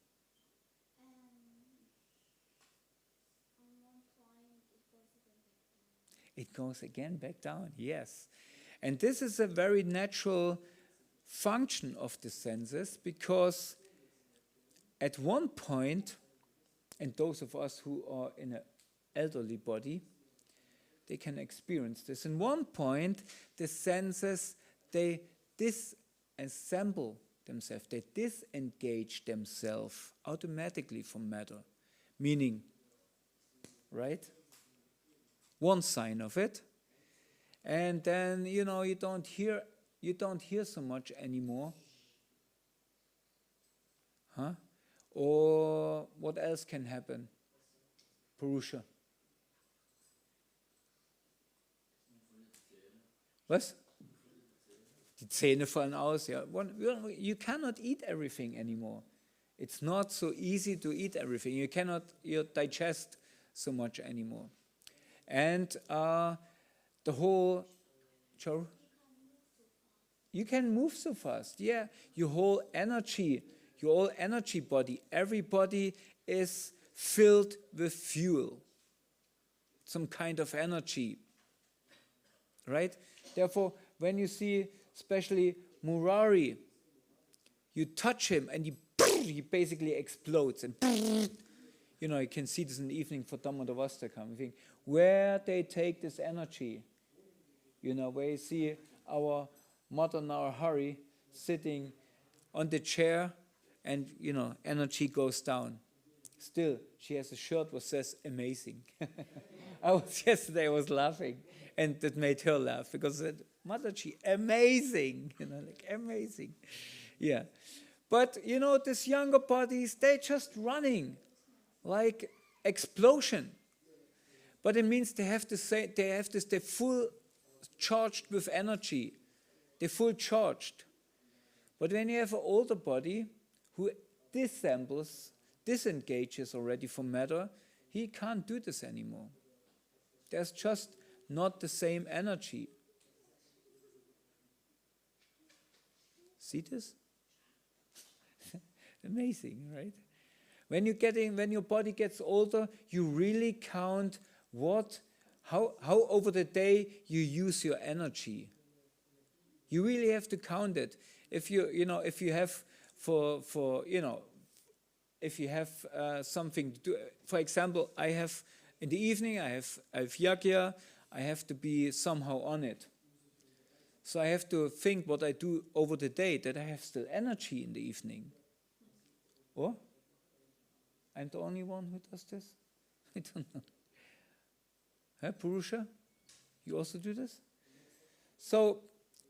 Speaker 1: It goes again back down, yes. And this is a very natural function of the senses, because at one point, and those of us who are in an elderly body, they can experience this. In one point, the senses, they disassemble themselves, they disengage themselves automatically from matter. Meaning, right? One sign of it. And then, you don't hear so much anymore. Huh? Or what else can happen? Purusha. Was? Die Zähne fallen aus. Ja. You cannot eat everything anymore. It's not so easy to eat everything. You cannot digest so much anymore. And the whole... You can move so fast. Yeah, your whole energy body, everybody is filled with fuel. Some kind of energy. Right? Therefore, when you see especially Murari, you touch him and he basically explodes. And you can see this in the evening for Damodavastakam. You think, where they take this energy? Where you see our Mother Narahari sitting on the chair and, energy goes down. Still, she has a shirt that says amazing. Yesterday I was laughing, and that made her laugh because I said, Mataji, amazing, amazing. Yeah. But, these younger bodies, they're just running like explosion. But it means they have to stay full charged with energy. They're full charged. But when you have an older body who disengages already from matter, he can't do this anymore. There's just not the same energy. See this? Amazing, right? When your body gets older, you really count how over the day you use your energy. You really have to count it. If you have something to do. For example, I have in the evening I have yagya. I have to be somehow on it. So I have to think what I do over the day, that I have still energy in the evening. Or? I'm the only one who does this? I don't know. Huh, Purusha? You also do this? So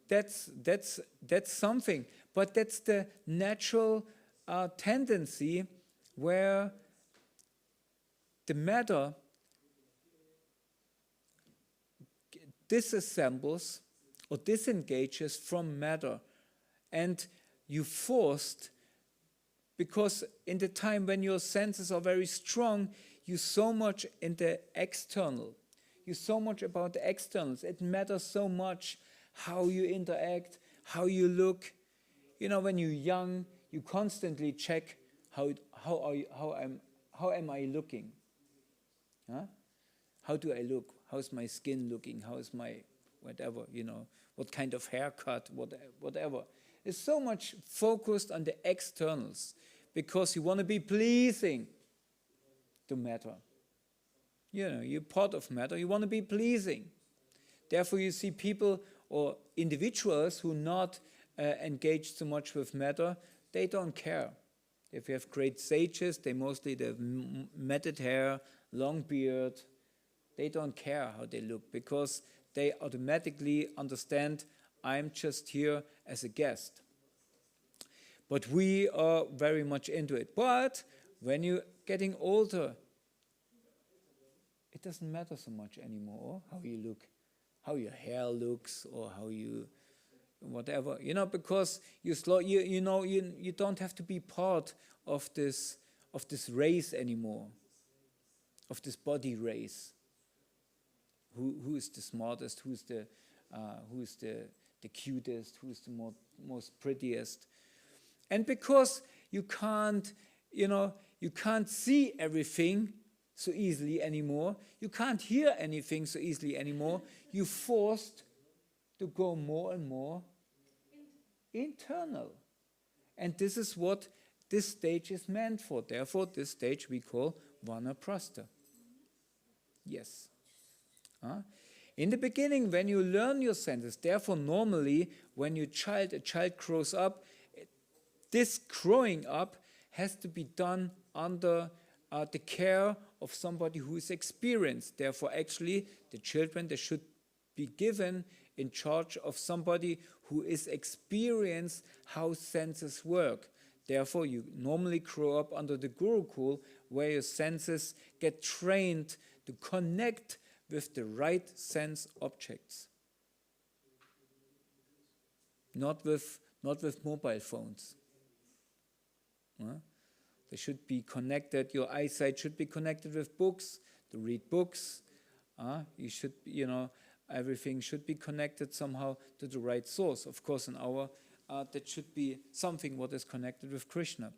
Speaker 1: that's something. But that's the natural tendency where the matter disassembles or disengages from matter, and you forced, because in the time when your senses are very strong, you so much in the external, you so much about the externals. It matters so much how you interact, how you look. When you're young, you constantly check how am I looking? Huh? How do I look? How's my skin looking? How's my whatever, what kind of haircut, whatever. It's so much focused on the externals because you want to be pleasing to matter. You're part of matter, you want to be pleasing. Therefore you see people or individuals who not engaged so much with matter, they don't care. If you have great sages, they have matted hair, long beard. They don't care how they look because they automatically understand, I'm just here as a guest. But we are very much into it. But when you're getting older, it doesn't matter so much anymore how you look, how your hair looks, or how you, whatever. Because you don't have to be part of this race anymore, of this body race. Who is the smartest? Who's the cutest? Who's the most prettiest? And because you can't see everything so easily anymore, you can't hear anything so easily anymore, you're forced to go more and more internal. And this is what this stage is meant for. Therefore, this stage we call Vanaprastha. Yes. In the beginning, when you learn your senses, therefore normally when a child grows up, this growing up has to be done under the care of somebody who is experienced. Therefore, actually, the children, they should be given in charge of somebody who is experienced how senses work. Therefore, you normally grow up under the Gurukul, where your senses get trained to connect with the right sense objects. Not with mobile phones. They should be connected. Your eyesight should be connected with books, to read books. You should, everything should be connected somehow to the right source. Of course, in our that should be something what is connected with Krishna.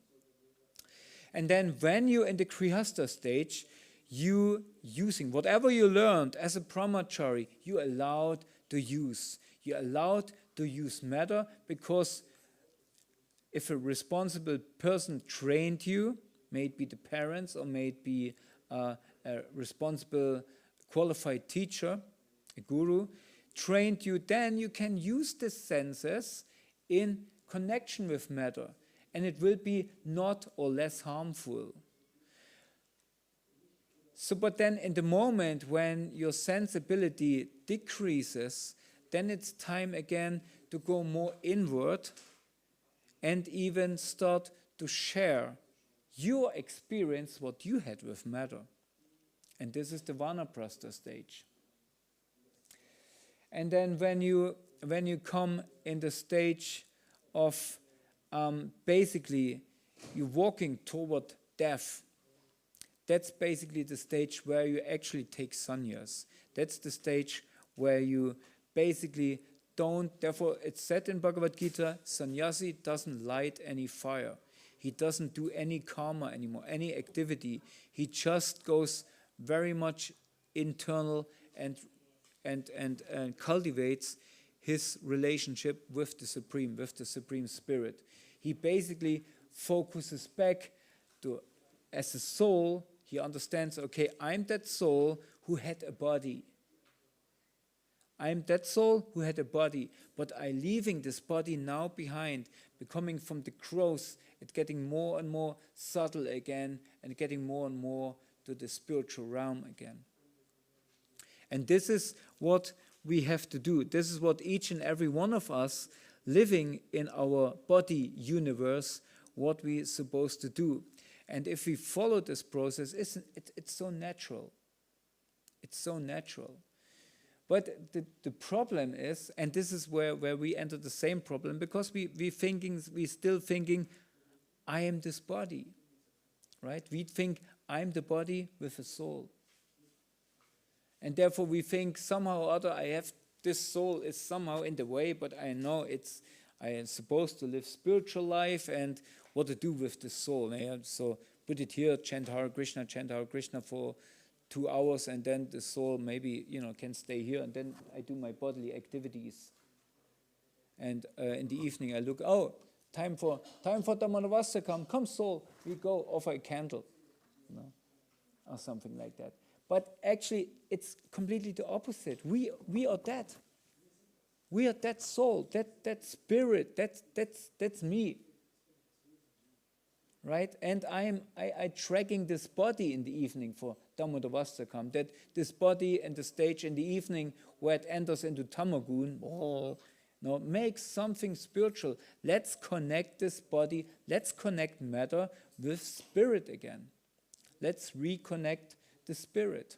Speaker 1: And then when you're in the Grihastha stage, you using whatever you learned as a brahmachari, you're allowed to use. You're allowed to use matter, because if a responsible person trained you, may it be the parents or may it be a responsible qualified teacher, a guru, trained you, then you can use the senses in connection with matter, and it will be not or less harmful. So, but then in the moment when your sensibility decreases, then it's time again to go more inward and even start to share your experience, what you had with matter. And this is the Vanaprastha stage. And then when you come in the stage of basically you're walking toward death, that's basically the stage where you actually take sannyas. That's the stage where you basically don't, therefore it's said in Bhagavad Gita, sannyasi doesn't light any fire. He doesn't do any karma anymore, any activity. He just goes very much internal and cultivates his relationship with the Supreme Spirit. He basically focuses back to, as a soul, he understands, okay, I'm that soul who had a body. I'm that soul who had a body, but I'm leaving this body now behind, becoming from the growth, it's getting more and more subtle again, and getting more and more to the spiritual realm again. And this is what we have to do. This is what each and every one of us living in our body universe, what we're supposed to do. And if we follow this process, it's so natural. It's so natural. But the problem is, and this is where we enter the same problem, because we're still thinking, I am this body, right? We think I'm the body with a soul. And therefore we think somehow or other, this soul is somehow in the way, but I know I am supposed to live spiritual life, and what to do with the soul. So put it here, chant Hare Krishna for 2 hours, and then the soul maybe can stay here, and then I do my bodily activities. And in the evening I look, time for Dhammadavastakam. Come soul, we go offer a candle, or something like that. But actually it's completely the opposite. We are that. We are that soul, that spirit, that's me. Right? And I dragging this body in the evening for Dhammadavastakam, that this body and the stage in the evening where it enters into Tamagun, makes something spiritual. Let's connect this body, let's connect matter with spirit again. Let's reconnect the spirit.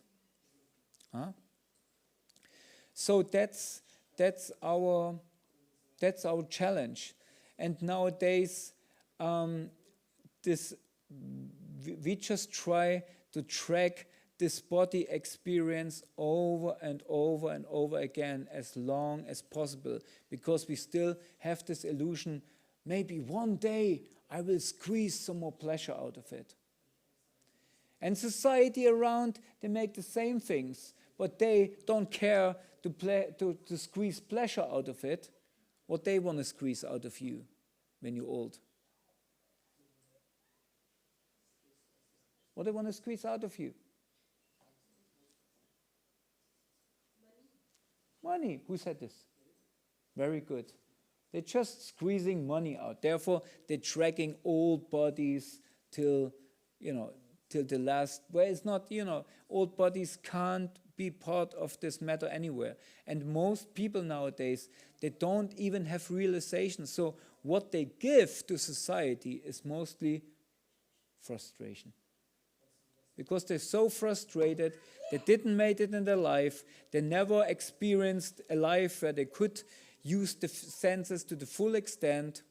Speaker 1: So that's our challenge. And nowadays, we just try to track this body experience over and over and over again as long as possible, because we still have this illusion, maybe one day I will squeeze some more pleasure out of it. And society around, they make the same things, but they don't care to squeeze pleasure out of it, what they want to squeeze out of you when you're old. What they want to squeeze out of you. Money. Who said this? Very good. They're just squeezing money out. Therefore, they're dragging old bodies till the last, where it's not, old bodies can't be part of this matter anywhere. And most people nowadays, they don't even have realization. So what they give to society is mostly frustration. Because they're so frustrated, they didn't make it in their life, they never experienced a life where they could use the senses to the full extent,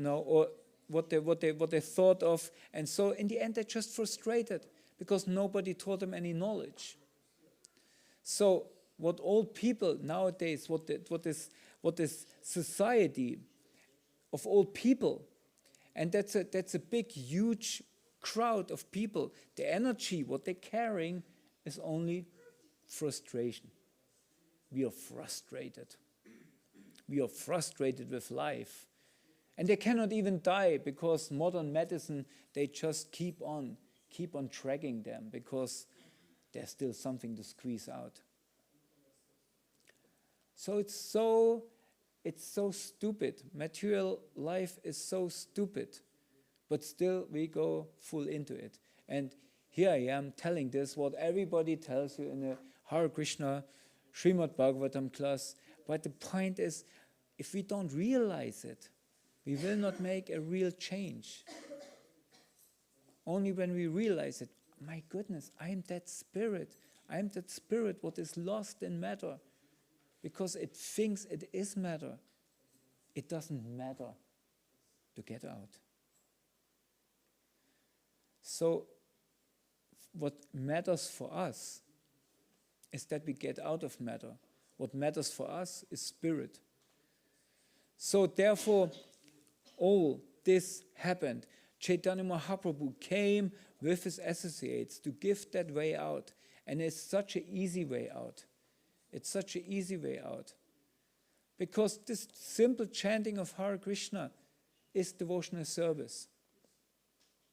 Speaker 1: or what they thought of, and so in the end they're just frustrated because nobody taught them any knowledge. So what old people nowadays, what is society of old people, and that's a big, huge crowd of people. The energy, what they're carrying, is only frustration. We are frustrated. We are frustrated with life. And they cannot even die because modern medicine, they just keep on dragging them because there's still something to squeeze out. So it's so stupid. Material life is so stupid. But still we go full into it. And here I am telling this, what everybody tells you in a Hare Krishna Srimad-Bhagavatam class. But the point is, if we don't realize it, we will not make a real change. Only when we realize it, my goodness, I am that spirit. I am that spirit what is lost in matter. Because it thinks it is matter. It doesn't matter to get out. So what matters for us is that we get out of matter. What matters for us is spirit. So therefore, all this happened. Chaitanya Mahaprabhu came with his associates to give that way out. And it's such an easy way out. It's such an easy way out. Because this simple chanting of Hare Krishna is devotional service.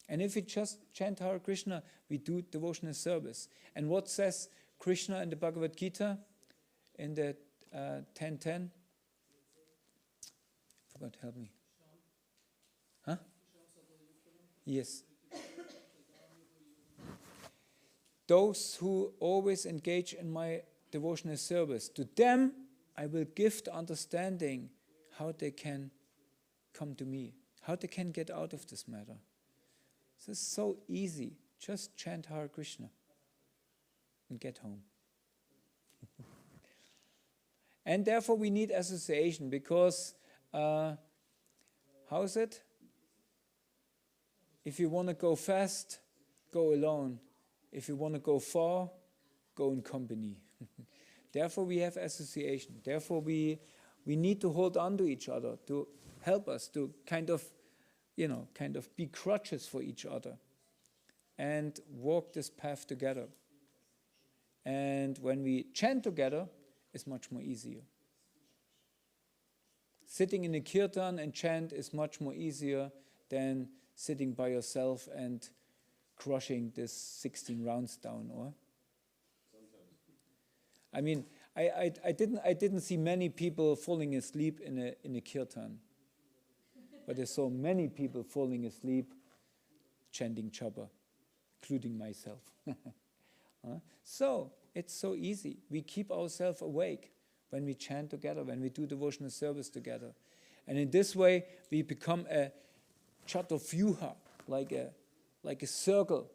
Speaker 1: And if we just chant Hare Krishna, we do devotional service. And what says Krishna in the Bhagavad Gita, in the 10:10? Forgot, help me. Huh? Yes. Those who always engage in my devotional service, to them I will give the understanding how they can come to me, how they can get out of this matter. This is so easy. Just chant Hare Krishna and get home. And therefore we need association because, how is it? If you want to go fast, go alone. If you want to go far, go in company. Therefore we have association. Therefore we need to hold on to each other, to help us, to kind of be crutches for each other and walk this path together. And when we chant together, it's much more easier. Sitting in a kirtan and chant is much more easier than sitting by yourself and crushing this 16 rounds down, or? I mean, I didn't see many people falling asleep in a kirtan. But I saw many people falling asleep chanting japa, including myself. So it's so easy. We keep ourselves awake when we chant together, when we do devotional service together. And in this way, we become a chatuvyuha, like a circle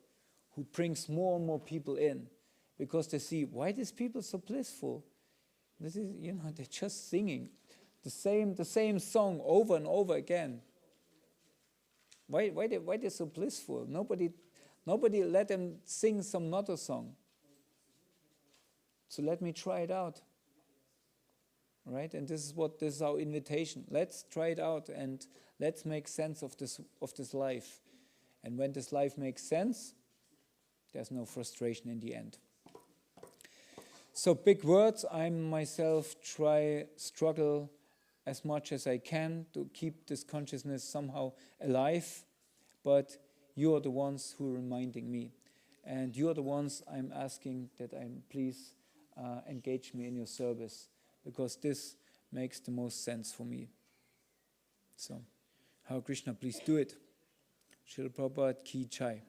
Speaker 1: who brings more and more people in. Because they see, why these people so blissful? This is, they're just singing the same song over and over again. Why they're so blissful? Nobody let them sing some another song. So let me try it out. Right? And this is our invitation. Let's try it out and let's make sense of this life. And when this life makes sense, there's no frustration in the end. So big words, I myself struggle as much as I can to keep this consciousness somehow alive, but you are the ones who are reminding me. And you are the ones I'm asking that I'm please engage me in your service, because this makes the most sense for me. So, Hare Krishna, please do it. Srila Prabhupada Ki Jai.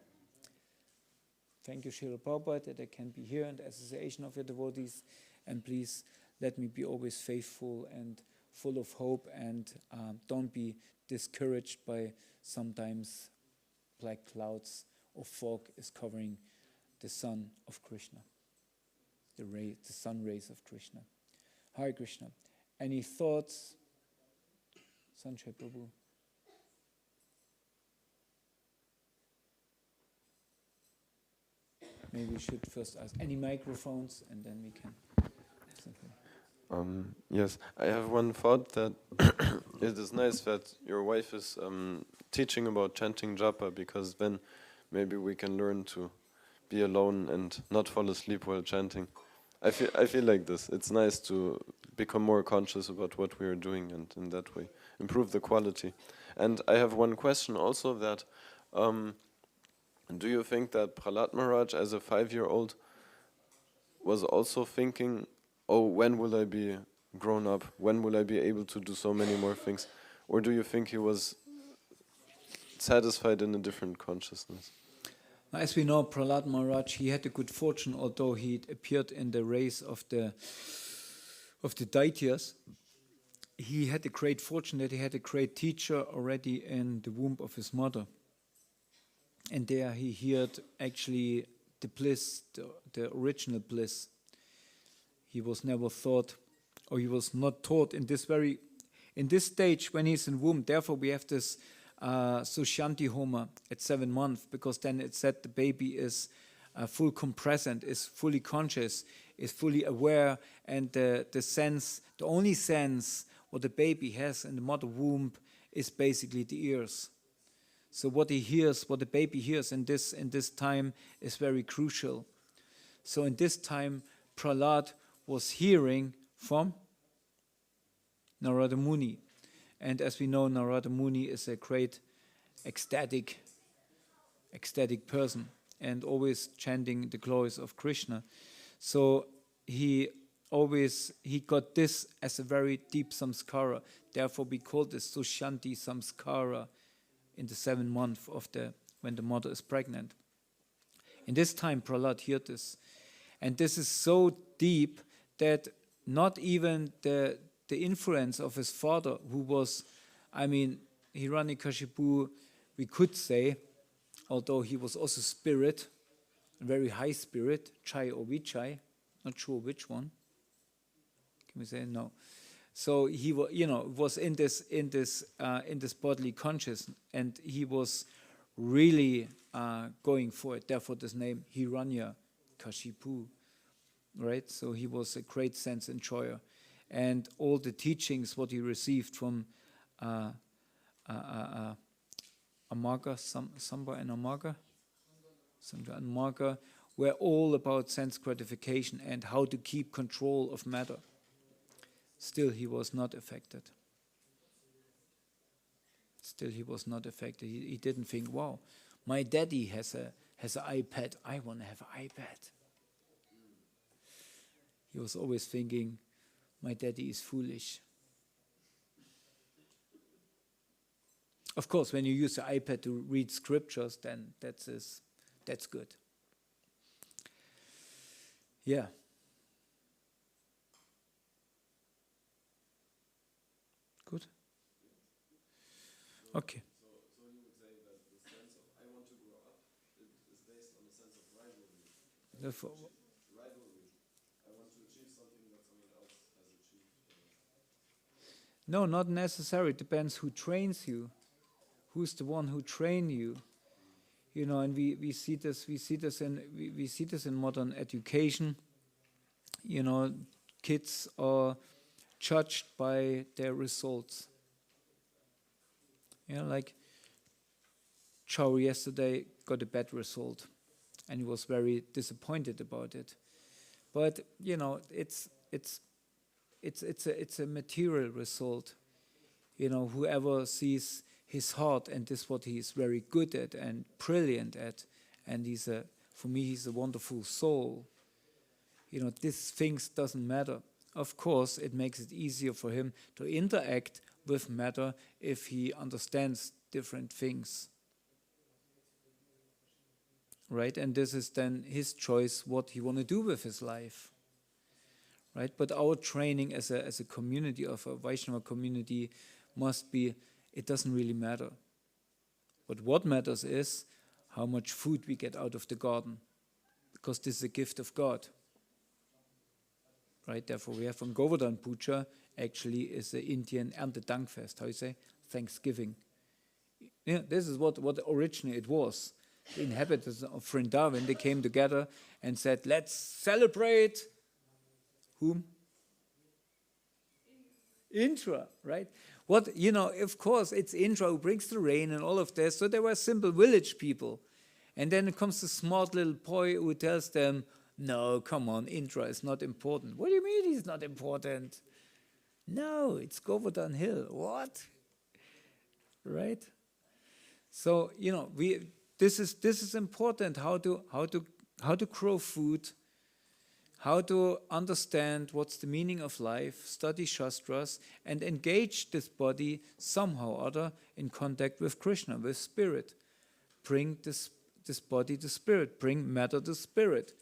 Speaker 1: Thank you, Srila Prabhupada, that I can be here in the association of your devotees, and please let me be always faithful and full of hope, and don't be discouraged by sometimes black clouds or fog is covering the sun of Krishna, the sun rays of Krishna. Hare Krishna. Any thoughts? Sanjay Prabhu. Maybe we should first ask any microphones, and then we can.
Speaker 3: Yes, I have one thought that it is nice that your wife is teaching about chanting japa, because then maybe we can learn to be alone and not fall asleep while chanting. I feel like this. It's nice to become more conscious about what we are doing, and in that way improve the quality. And I have one question also, that do you think that Prahlad Maharaj, as a 5-year-old, was also thinking, oh, when will I be grown up? When will I be able to do so many more things? Or do you think he was satisfied in a different consciousness?
Speaker 1: As we know, Prahlad Maharaj, he had a good fortune, although he appeared in the race of the Daityas. He had a great fortune that he had a great teacher already in the womb of his mother. And there he heard actually the bliss, the original bliss. He was never taught, or he was not taught in this stage when he's in womb. Therefore, we have this Sushanti Homa at 7 months, because then it said the baby is full compresent, is fully conscious, is fully aware, and the only sense what the baby has in the mother womb is basically the ears. So what he hears, what the baby hears in this time is very crucial. So in this time, Prahlad was hearing from Narada Muni. And as we know, Narada Muni is a great ecstatic person, and always chanting the glories of Krishna. So he got this as a very deep samskara. Therefore we call this Sushanti samskara in the 7th month when the mother is pregnant. In this time, Prahlad heard this. And this is so deep that not even the influence of his father, who was, Hiranyakashipu, we could say, although he was also spirit, a very high spirit, Chai or Vichai, not sure which one. Can we say no? So he was in this bodily consciousness, and he was really going for it. Therefore, this name Hiranyakashipu, right? So he was a great sense enjoyer, and all the teachings what he received from Amarga, Samba and Amarga, were all about sense gratification and how to keep control of matter. Still, he was not affected. He didn't think, wow, my daddy has an iPad, I want to have an iPad. He was always thinking, my daddy is foolish. Of course, when you use the iPad to read scriptures, then that's good. Yeah. Good. Okay.
Speaker 3: So you would say that the sense of I want to grow up is based on a sense of rivalry. Rivalry. I want to achieve something that someone else has achieved.
Speaker 1: No, not necessarily. It depends who trains you. Who's the one who trained you? And we see this in modern education. Kids are judged by their results. Like Chow yesterday got a bad result, and he was very disappointed about it. But it's a material result. Whoever sees his heart, and this is what he is very good at and brilliant at, and for me he's a wonderful soul. these things doesn't matter. Of course, it makes it easier for him to interact with matter if he understands different things. Right? And this is then his choice, what he want to do with his life. Right? But our training as a community, of a Vaishnava community, must be, it doesn't really matter. But what matters is how much food we get out of the garden, because this is a gift of God. Right? Therefore, we have on Govardhan Puja, actually, is the Indian Erntedankfest, how you say? Thanksgiving. Yeah, this is what originally it was. The inhabitants of Vrindavan, they came together and said, let's celebrate whom? Indra, right? Of course, it's Indra who brings the rain and all of this. So they were simple village people. And then it comes the smart little boy who tells them, no, come on, Indra is not important. What do you mean he's not important? No, it's Govardhan Hill. What? Right? So, this is important, how to grow food, how to understand what's the meaning of life, study Shastras, and engage this body somehow or other in contact with Krishna, with spirit. Bring this body to spirit, bring matter to spirit.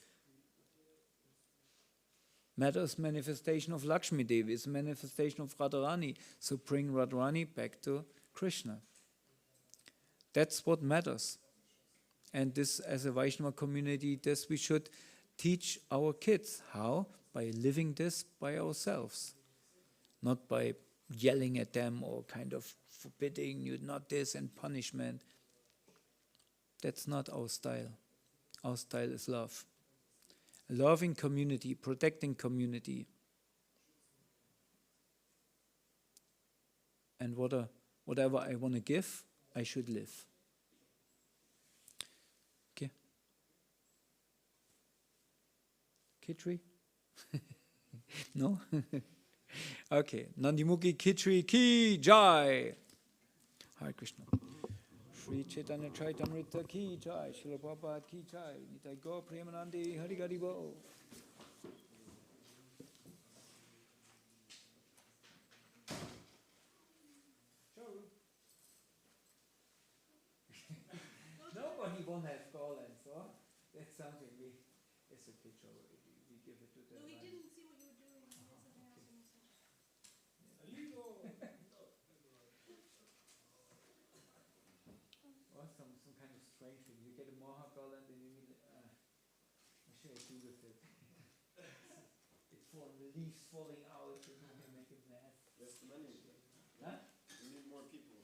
Speaker 1: Matter is manifestation of Lakshmi Devi, is manifestation of Radharani, so bring Radharani back to Krishna. That's what matters. And this, as a Vaishnava community, this we should teach our kids. How? By living this by ourselves. Not by yelling at them or kind of forbidding you not this and punishment. That's not our style. Our style is love. A loving community, protecting community. And whatever I want to give, I should live. Okay? Khichdi? No? Okay. Nandimukhi Khichdi Ki Jai. Hare Krishna. Sri Caitanya Caritamrita Ki Jai. Srila Prabhupada Ki Jai. Nitai Gaur Premanandi Hari Hari Bo. Nobody won't have Garland, so that's something it's a picture. We give it to them.
Speaker 4: No, we didn't see what you were doing.
Speaker 1: Or some kind of strange thing. You get a Moha garland and you mean, what should I do with it? It's for the leaves falling out and you can make it mad.
Speaker 3: Yes, money.
Speaker 1: Huh?
Speaker 3: We need more people.